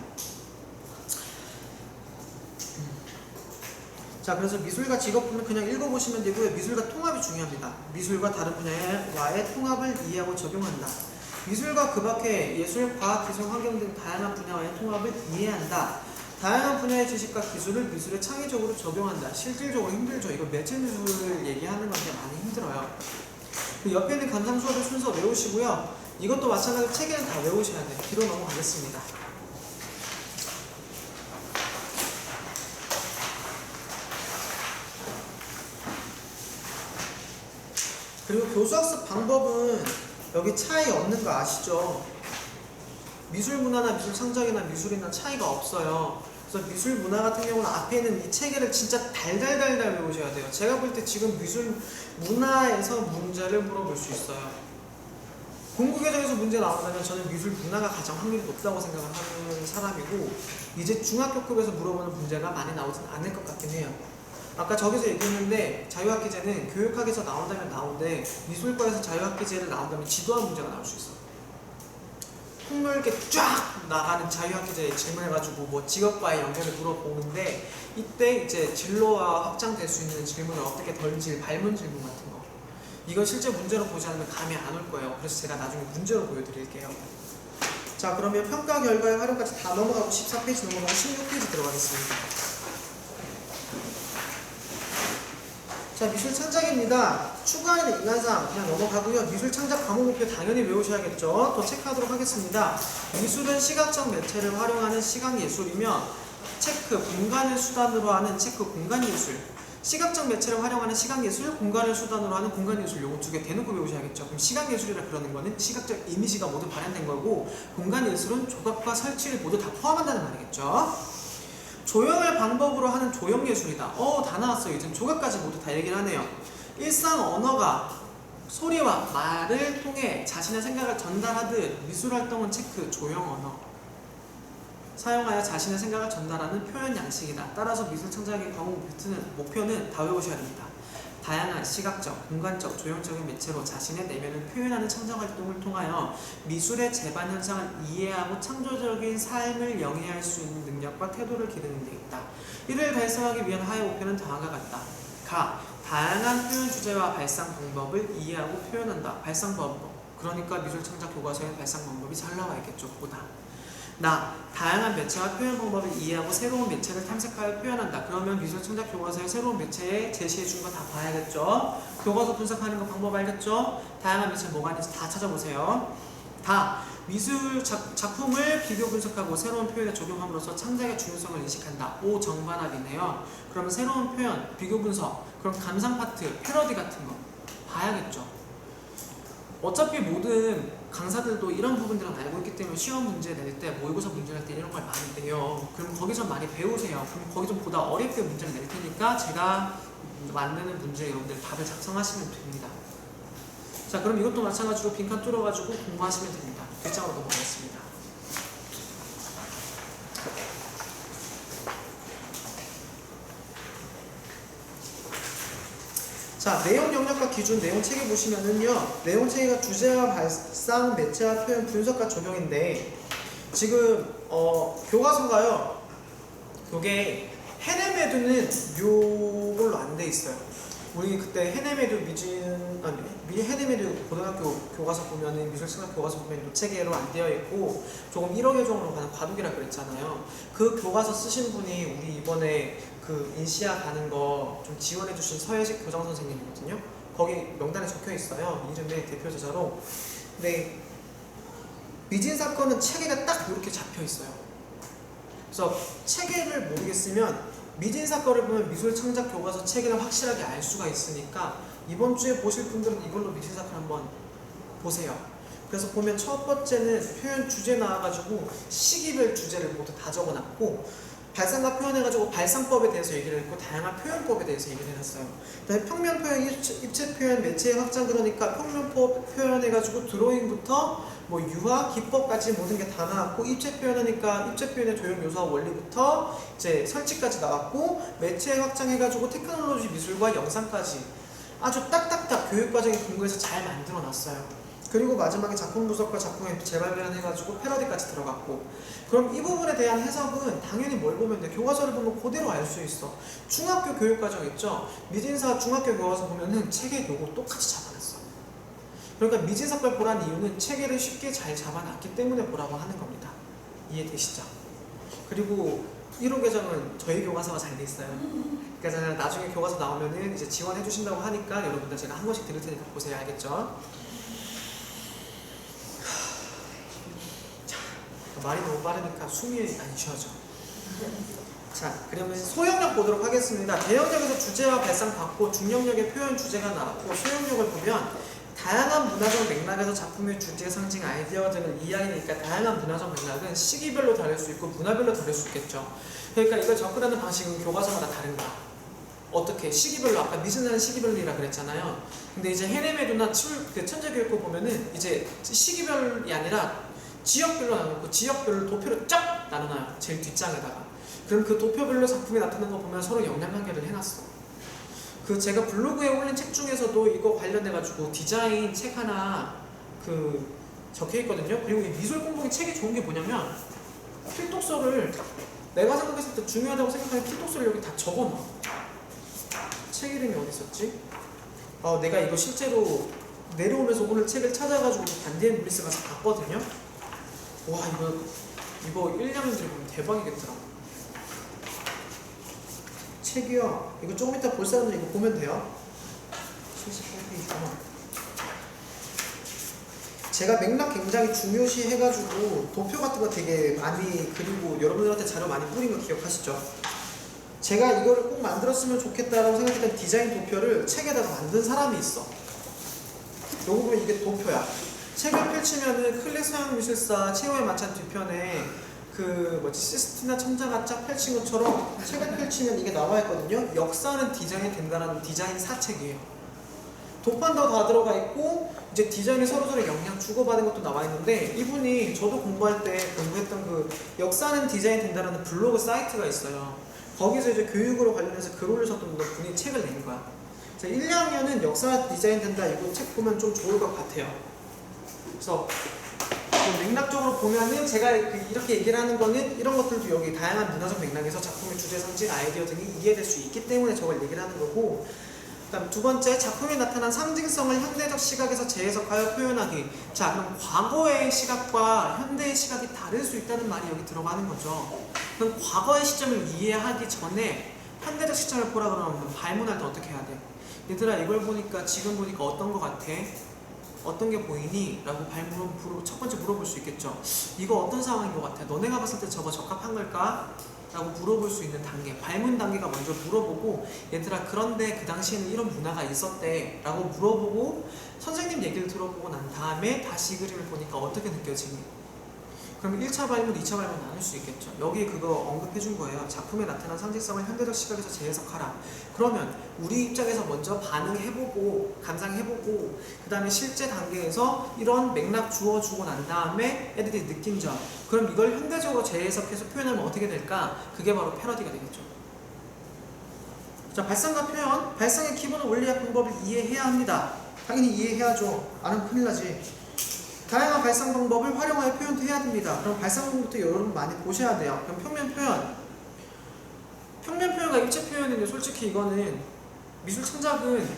자, 그래서 미술과 직업분은 그냥 읽어보시면 되고요. 미술과 통합이 중요합니다. 미술과 다른 분야와의 통합을 이해하고 적용한다. 미술과 그 밖에 예술, 과학, 기술, 환경 등 다양한 분야와의 통합을 이해한다. 다양한 분야의 지식과 기술을 미술에 창의적으로 적용한다. 실질적으로 힘들죠. 이거 매체 미술을 얘기하는 건데 많이 힘들어요. 그 옆에 있는 감상 수업의 순서 외우시고요. 이것도 마찬가지로 체계는 다 외우셔야 돼요. 뒤로 넘어가겠습니다. 그리고 교수학습 방법은 여기 차이 없는 거 아시죠? 미술 문화나 미술 창작이나 미술이나 차이가 없어요. 그래서 미술 문화 같은 경우는 앞에 있는 이 체계를 진짜 달달달달 외우셔야 돼요. 제가 볼 때 지금 미술 문화에서 문제를 물어볼 수 있어요. 공부 과정에서 문제 나온다면 저는 미술 문화가 가장 확률이 높다고 생각을 하는 사람이고, 이제 중학교급에서 물어보는 문제가 많이 나오진 않을 것 같긴 해요. 아까 저기서 얘기했는데 자유학기제는 교육학에서 나온다면 나오는데 미술과에서 자유학기제를 나온다면 지도학 문제가 나올 수 있어. 폭넓게 쫙 나가는 자유학기제에 질문해가지고 뭐 직업과의 연결을 물어보는데, 이때 이제 진로와 확장될 수 있는 질문을 어떻게 던질, 발문 질문 같은 거. 이건 실제 문제로 보지 않으면 감이 안 올 거예요. 그래서 제가 나중에 문제로 보여드릴게요. 자, 그러면 평가 결과의 활용까지 다 넘어가고 14페이지 넘어가고 16페이지 들어가겠습니다. 자, 미술 창작입니다. 추가하는 인간상 그냥 넘어가고요. 미술 창작 과목 목표 당연히 외우셔야겠죠. 더 체크하도록 하겠습니다. 미술은 시각적 매체를 활용하는 시각예술이며 체크, 공간을 수단으로 하는 체크, 공간예술. 시각적 매체를 활용하는 시각예술, 공간을 수단으로 하는 공간예술. 요거 두 개 대놓고 외우셔야겠죠. 그럼 시각예술이라 그러는 거는 시각적 이미지가 모두 발현된 거고, 공간예술은 조각과 설치를 모두 다 포함한다는 말이겠죠. 조형을 방법으로 하는 조형예술이다. 다 나왔어요. 이제 조각까지 모두 다 얘기를 하네요. 일상 언어가 소리와 말을 통해 자신의 생각을 전달하듯 미술활동은 체크, 조형 언어. 사용하여 자신의 생각을 전달하는 표현 양식이다. 따라서 미술 창작의 과목 목표는 다 외우셔야 됩니다. 다양한 시각적, 공간적, 조형적인 매체로 자신의 내면을 표현하는 창작활동을 통하여 미술의 재반 현상을 이해하고 창조적인 삶을 영위할 수 있는 능력과 태도를 기르는 데 있다. 이를 달성하기 위한 하의 목표는 다음과 같다. 다양한 표현 주제와 발상 방법을 이해하고 표현한다. 발상 방법. 그러니까 미술 창작 교과서에 발상 방법이 잘 나와 있겠죠. 보다. 다양한 매체와 표현 방법을 이해하고 새로운 매체를 탐색하여 표현한다. 그러면 미술 창작 교과서의 새로운 매체에 제시해 준 거 다 봐야겠죠. 교과서 분석하는 거 방법 알겠죠? 다양한 매체 뭐가 있는지 다 찾아보세요. 미술 작품을 비교 분석하고 새로운 표현에 적용함으로써 창작의 중요성을 인식한다. 정반합이네요. 그러면 새로운 표현, 비교 분석, 그럼 감상 파트, 패러디 같은 거 봐야겠죠. 어차피 모든 강사들도 이런 부분들은 알고 있기 때문에 시험 문제 낼 때, 모의고사 문제 낼 때 이런 걸 많이 내요. 그럼 거기 좀 많이 배우세요. 그럼 거기 좀 보다 어렵게 문제를 낼 테니까 제가 만드는 문제 여러분들 답을 작성하시면 됩니다. 자, 그럼 이것도 마찬가지로 빈칸 뚫어가지고 공부하시면 됩니다. 뒷장으로 넘어가겠습니다. 자, 내용 영역과 기준, 내용 체계 보시면은요, 내용 체계가 주제와 발상, 매체와 표현, 분석과 적용인데, 지금 교과서가요, 요게 헤네메드는 요걸로 안 돼 있어요. 우리 그때 헤네메드 헤네메드 고등학교 교과서 보면은, 미술 창작 교과서 보면 요 체계로 안 되어 있고 조금 1억 예종으로 가는 과도기라 그랬잖아요. 그 교과서 쓰신 분이 우리 이번에 그 인시아 가는 거 좀 지원해 주신 서예식 교장 선생님이거든요. 거기 명단에 적혀 있어요. 이름에 대표 저자로. 근데 미진 사건은 체계가 딱 이렇게 잡혀 있어요. 그래서 체계를 모르겠으면 미진 사건을 보면 미술 창작 교과서 체계를 확실하게 알 수가 있으니까 이번 주에 보실 분들은 이걸로 미진 사건 한번 보세요. 그래서 보면 첫 번째는 표현 주제 나와가지고 시기별 주제를 모두 다 적어놨고, 발상과 표현해가지고 발상법에 대해서 얘기를 했고, 다양한 표현법에 대해서 얘기를 해놨어요. 그다음에 평면 표현, 입체 표현, 매체의 확장, 그러니까 평면법 표현해가지고 드로잉부터 뭐 유화, 기법까지 모든 게 다 나왔고, 입체 표현하니까 입체 표현의 조형 요소와 원리부터 이제 설치까지 나왔고, 매체 확장해가지고 테크놀로지 미술과 영상까지 아주 딱딱딱 교육과정에 공부해서 잘 만들어놨어요. 그리고 마지막에 작품 분석과 작품의 재발견 해가지고 패러디까지 들어갔고, 그럼 이 부분에 대한 해석은 당연히 뭘 보면 돼? 교과서를 보면 그대로 알 수 있어. 중학교 교육과정 있죠? 미진사 중학교 교과서 보면은 체계 요거 똑같이 잡아놨어. 그러니까 미진사 걸 보라는 이유는 체계를 쉽게 잘 잡아놨기 때문에 보라고 하는 겁니다. 이해되시죠? 그리고 1호 계정은 저희 교과서가 잘 돼 있어요. 그러니까 나중에 교과서 나오면은 이제 지원해 주신다고 하니까 여러분들 제가 한 권씩 드릴 테니까 보세요. 알겠죠? 말이 너무 빠르니까 숨이 안 쉬어져. 자, 그러면 소형력 보도록 하겠습니다. 대형력에서 주제와 발상 받고, 중형력의 표현 주제가 나왔고, 소형력을 보면 다양한 문화적 맥락에서 작품의 주제, 상징, 아이디어 등을 이해하니까 다양한 문화적 맥락은 시기별로 다를 수 있고 문화별로 다를 수 있겠죠. 그러니까 이걸 접근하는 방식은 교과서마다 다른 거야. 어떻게? 시기별로, 아까 미진하는 시기별이라 그랬잖아요. 근데 이제 헤네메드나 천재교육고 보면은 이제 시기별이 아니라 지역별로 나누고, 지역별로 도표를 쫙 나눠놔요. 제일 뒷장에다가. 그럼 그 도표별로 작품이 나타나는 거 보면 서로 역량관계를 해놨어. 그 제가 블로그에 올린 책 중에서도 이거 관련해가지고 디자인 책 하나 그 적혀있거든요. 그리고 이 미술 공부의 책이 좋은 게 뭐냐면, 필독서를 내가 생각했을 때 중요하다고 생각하는 필독서를 여기 다 적어놔. 책 이름이 어디 있었지? 내가 이거 실제로 내려오면서 오늘 책을 찾아가지고 반디앤 루이스 가서 봤거든요. 와 이거 1년 들으면 대박이겠더라. 책이요. 이거 조금 이따 볼 사람들 이거 보면 돼요. 78페이지구나. 제가 맥락 굉장히 중요시 해가지고 도표 같은 거 되게 많이 그리고 여러분들한테 자료 많이 뿌린 거 기억하시죠? 제가 이거를 꼭 만들었으면 좋겠다라고 생각했던 디자인 도표를 책에다가 만든 사람이 있어. 요거 보면 이게 도표야. 책을 펼치면은 클릭 서양미술사 최후의 마찬 뒤편에 시스티나 천자가짜 펼친 것처럼 책을 펼치면 이게 나와 있거든요. 역사는 디자인이 된다라는 디자인 사책이에요. 도판도 다 들어가 있고 이제 디자인이 서로서로 영향 주고받은 것도 나와 있는데, 이분이 저도 공부할 때 공부했던 그 역사는 디자인 된다라는 블로그 사이트가 있어요. 거기서 이제 교육으로 관련해서 글 올리셨던 분이 책을 낸 거야. 그래서 1, 2학년은 역사 디자인 된다 이거 책 보면 좀 좋을 것 같아요. 그래서 맥락적으로 보면은 제가 이렇게 얘기를 하는 거는 이런 것들도 여기 다양한 문화적 맥락에서 작품의 주제, 상징, 아이디어 등이 이해될 수 있기 때문에 저걸 얘기를 하는 거고, 그다음 두 번째, 작품에 나타난 상징성을 현대적 시각에서 재해석하여 표현하기. 자, 그럼 과거의 시각과 현대의 시각이 다를 수 있다는 말이 여기 들어가는 거죠. 그럼 과거의 시점을 이해하기 전에 현대적 시점을 보라 그러면 발문할 때 어떻게 해야 돼? 얘들아 이걸 보니까 지금 보니까 어떤 거 같아? 어떤 게 보이니? 라고 첫 번째 물어볼 수 있겠죠. 이거 어떤 상황인 것 같아? 너네가 봤을 때 저거 적합한 걸까? 라고 물어볼 수 있는 단계, 발문 단계가 먼저 물어보고, 얘들아 그런데 그 당시에는 이런 문화가 있었대 라고 물어보고 선생님 얘기를 들어보고 난 다음에 다시 그림을 보니까 어떻게 느껴지니? 그럼 1차 발문, 2차 발문 나눌 수 있겠죠. 여기 그거 언급해 준 거예요. 작품에 나타난 상징성을 현대적 시각에서 재해석하라. 그러면 우리 입장에서 먼저 반응해보고 감상해보고 그 다음에 실제 단계에서 이런 맥락 주어주고 난 다음에 애들이 느낀 점, 그럼 이걸 현대적으로 재해석해서 표현하면 어떻게 될까? 그게 바로 패러디가 되겠죠. 자, 발상과 표현, 발상의 기본 원리학 방법을 이해해야 합니다. 당연히 이해해야죠. 안 하면 큰일 나지. 다양한 발상 방법을 활용하여 표현도 해야 됩니다. 그럼 발상 방법부터 여러분 많이 보셔야 돼요. 그럼 평면 표현. 평면 표현과 입체 표현인데 솔직히 이거는 미술 창작은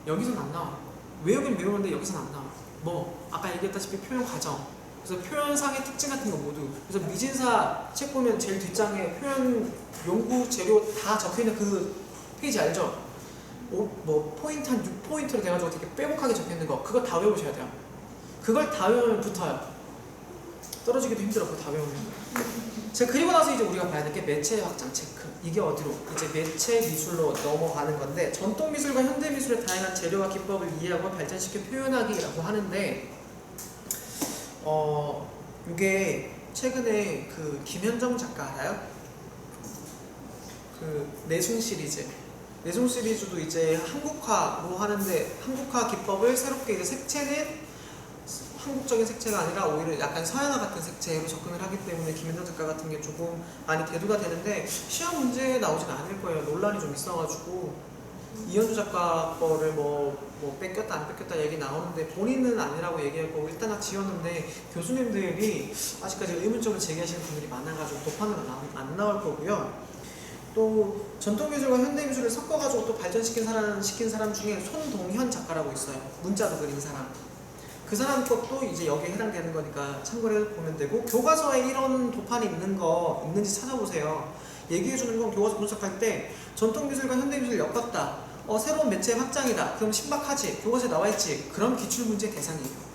여기서는 안 나와. 외우긴 외우는데 여기서는 안 나와. 아까 얘기했다시피 표현 과정. 그래서 표현상의 특징 같은 거 모두. 그래서 미진사 책 보면 제일 뒷장에 표현 연구 재료 다 적혀있는 그 페이지 알죠? 포인트 한 6포인트로 돼가지고 되게 빼곡하게 적혀있는 거. 그거 다 외우셔야 돼요. 그걸 다 외우면 붙어요. 떨어지기도 힘들어, 그거 다 외우면. 자, 그리고 나서 이제 우리가 봐야 될 게 매체 확장 체크. 이게 어디로? 이제 매체 미술로 넘어가는 건데, 전통 미술과 현대 미술의 다양한 재료와 기법을 이해하고 발전시켜 표현하기라고 하는데, 이게 최근에 그 김현정 작가 알아요? 그 내숭 시리즈도 이제 한국화로 하는데, 한국화 기법을 새롭게 이제 색채는 한국적인 색채가 아니라 오히려 약간 서양화 같은 색채로 접근을 하기 때문에 김현정 작가 같은 게 조금 많이 대두가 되는데, 시험 문제에 나오진 않을 거예요. 논란이 좀 있어가지고 이현주 작가 거를 뺏겼다 안 뺏겼다 얘기 나오는데 본인은 아니라고 얘기할 거고 일단 지었는데, 교수님들이 아직까지 의문점을 제기하시는 분들이 많아가지고 도판으로 안 나올 거고요. 또 전통미술과 현대미술을 섞어가지고 또 발전시킨 사람 중에 손동현 작가라고 있어요. 문자도 그린 사람. 그 사람 것도 이제 여기에 해당되는 거니까 참고를 해보면 되고, 교과서에 이런 도판이 있는지 찾아보세요. 얘기해주는 건 교과서 분석할 때 전통미술과 현대미술 엮었다, 새로운 매체 확장이다, 그럼 신박하지, 교과서에 나와있지, 그럼 기출문제 대상이에요.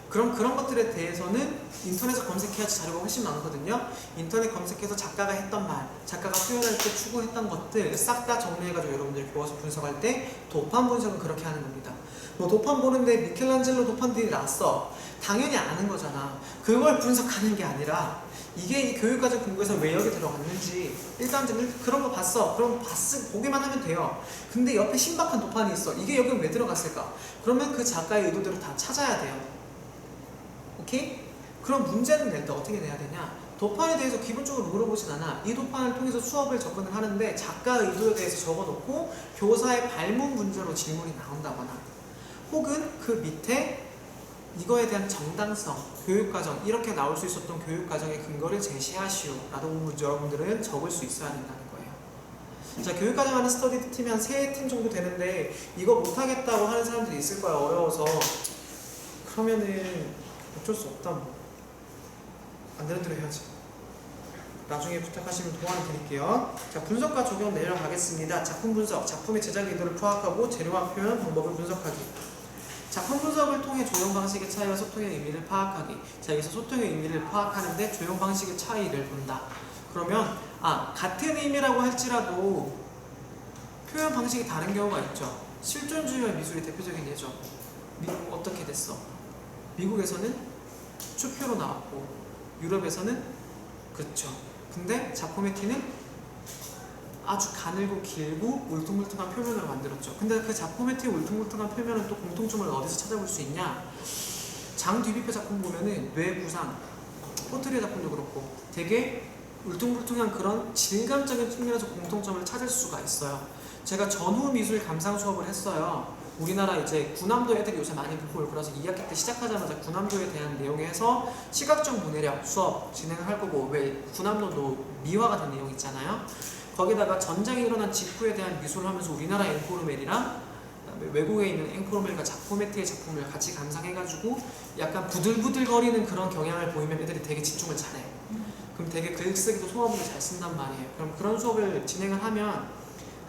그럼 그런 것들에 대해서는 인터넷에서 검색해야지 자료가 훨씬 많거든요. 인터넷 검색해서 작가가 했던 말, 작가가 표현할 때 추구했던 것들 싹 다 정리해가지고 여러분들이 교과서 분석할 때 도판 분석은 그렇게 하는 겁니다. 도판 보는데 미켈란젤로 도판들이 났어. 당연히 아는 거잖아. 그걸 분석하는 게 아니라 이게 이 교육과정 공부에서 왜 여기 들어갔는지 일단 그런 거 봤어. 그럼 보기만 하면 돼요. 근데 옆에 신박한 도판이 있어. 이게 여기 왜 들어갔을까? 그러면 그 작가의 의도대로 다 찾아야 돼요. 오케이? 그럼 문제는 낼 때 어떻게 내야 되냐? 도판에 대해서 기본적으로 물어보진 않아. 이 도판을 통해서 수업을 접근을 하는데 작가 의도에 대해서 적어놓고 교사의 발문 문제로 질문이 나온다거나, 혹은 그 밑에 이거에 대한 정당성, 교육과정, 이렇게 나올 수 있었던 교육과정의 근거를 제시하시오 라고 여러분들은 적을 수 있어야 된다는 거예요. 자, 교육과정 하는 스터디 팀이 한 3팀 정도 되는데 이거 못하겠다고 하는 사람들이 있을 거야. 어려워서. 그러면은 어쩔 수 없다 뭐. 안 되는 대로 해야지. 나중에 부탁하시면 도움 드릴게요. 자, 분석과 적용 내려가겠습니다. 작품 분석, 작품의 제작 의도를 파악하고 재료와 표현 방법을 분석하기. 작품 분석을 통해 조형 방식의 차이와 소통의 의미를 파악하기. 자, 여기서 소통의 의미를 파악하는데 조형 방식의 차이를 본다. 그러면 같은 의미라고 할지라도 표현 방식이 다른 경우가 있죠. 실존주의와 미술의 대표적인 예죠. 미국 어떻게 됐어? 미국에서는 추표로 나왔고 유럽에서는 그쵸. 근데 자코메티는 아주 가늘고 길고 울퉁불퉁한 표면으로 만들었죠. 근데 그 자코메티의 울퉁불퉁한 표면은 또 공통점을 어디서 찾아볼 수 있냐? 장 뒤비표 작품 보면은 뇌구상, 포트리에 작품도 그렇고 되게 울퉁불퉁한 그런 질감적인 측면에서 공통점을 찾을 수가 있어요. 제가 전후 미술 감상 수업을 했어요. 우리나라 이제 군함도 애들이 요새 많이 보고 올 거라서 2학기 때 시작하자마자 군함도에 대한 내용에 해서 시각적 문해력 수업 진행을 할 거고, 왜 군함도도 미화가 된 내용 있잖아요. 거기다가 전쟁이 일어난 직후에 대한 미술을 하면서 우리나라 앵코르멜이랑 외국에 있는 앵코르멜과 자코메티의 작품을 같이 감상해가지고 약간 부들부들거리는 그런 경향을 보이면 애들이 되게 집중을 잘해. 그럼 되게 글쓰기도 소화문을 잘 쓴단 말이에요. 그럼 그런 수업을 진행을 하면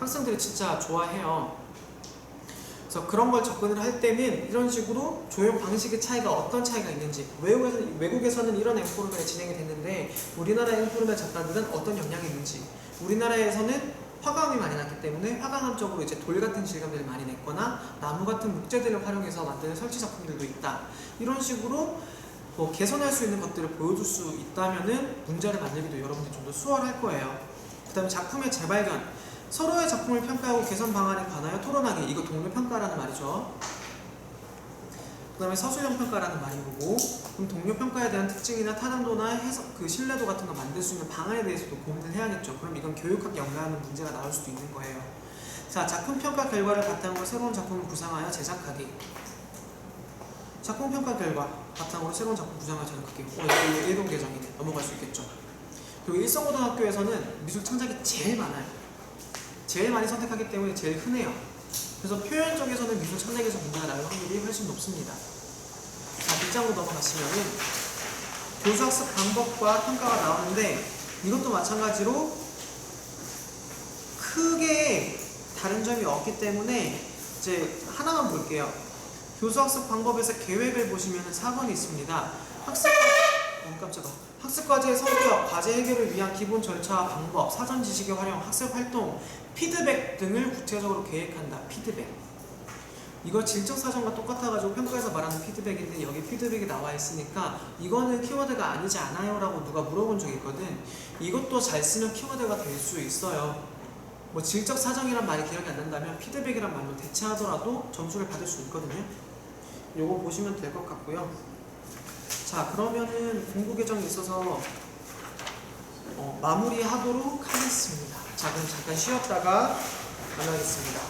학생들이 진짜 좋아해요. 그래서 그런 걸 접근을 할 때는 이런 식으로 조형 방식의 차이가 어떤 차이가 있는지, 외국에서는 이런 앵코르멜이 진행이 됐는데 우리나라 앵코르멜 작가들은 어떤 영향이 있는지, 우리나라에서는 화강이 많이 났기 때문에 화강암적으로 이제 돌 같은 질감들을 많이 냈거나 나무 같은 목재들을 활용해서 만드는 설치 작품들도 있다. 이런 식으로 뭐 개선할 수 있는 것들을 보여줄 수 있다면은 문제를 만들기도 여러분들이 좀 더 수월할 거예요. 그 다음에 작품의 재발견, 서로의 작품을 평가하고 개선 방안에 관하여 토론하기. 이거 동료 평가라는 말이죠. 그 다음에 서술형 평가라는 말이고, 그럼 동료 평가에 대한 특징이나 타당도나 해석, 그 신뢰도 같은 거 만들 수 있는 방안에 대해서도 고민을 해야겠죠. 그럼 이건 교육학 연구하는 문제가 나올 수도 있는 거예요. 자, 작품 평가 결과를 바탕으로 새로운 작품을 구상하여 제작하기. 작품 평가 결과 바탕으로 새로운 작품 구상하여 제작하기. 이거 일본 계정이네. 넘어갈 수 있겠죠. 그리고 일성고등학교에서는 미술 창작이 제일 많아요. 제일 많이 선택하기 때문에 제일 흔해요. 그래서 표현 쪽에서는 미술 창작에서 문제가 나올 확률이 훨씬 높습니다. 자, 뒷장으로 넘어가시면은 교수학습 방법과 평가가 나오는데 이것도 마찬가지로 크게 다른 점이 없기 때문에 이제 하나만 볼게요. 교수학습 방법에서 계획을 보시면은 4번이 있습니다. 학습과제의 성격, 과제 해결을 위한 기본 절차와 방법, 사전 지식의 활용, 학습 활동, 피드백 등을 구체적으로 계획한다. 피드백. 이거 질적 사정과 똑같아가지고 평가에서 말하는 피드백인데 여기 피드백이 나와 있으니까 이거는 키워드가 아니지 않아요? 라고 누가 물어본 적이 있거든. 이것도 잘 쓰면 키워드가 될 수 있어요. 뭐 질적 사정이란 말이 기억이 안 난다면 피드백이란 말로 대체하더라도 점수를 받을 수 있거든요. 요거 보시면 될 것 같고요. 자, 그러면은 공부 계정이 있어서 마무리하도록 하겠습니다. 자, 그럼 잠깐 쉬었다가 만나겠습니다.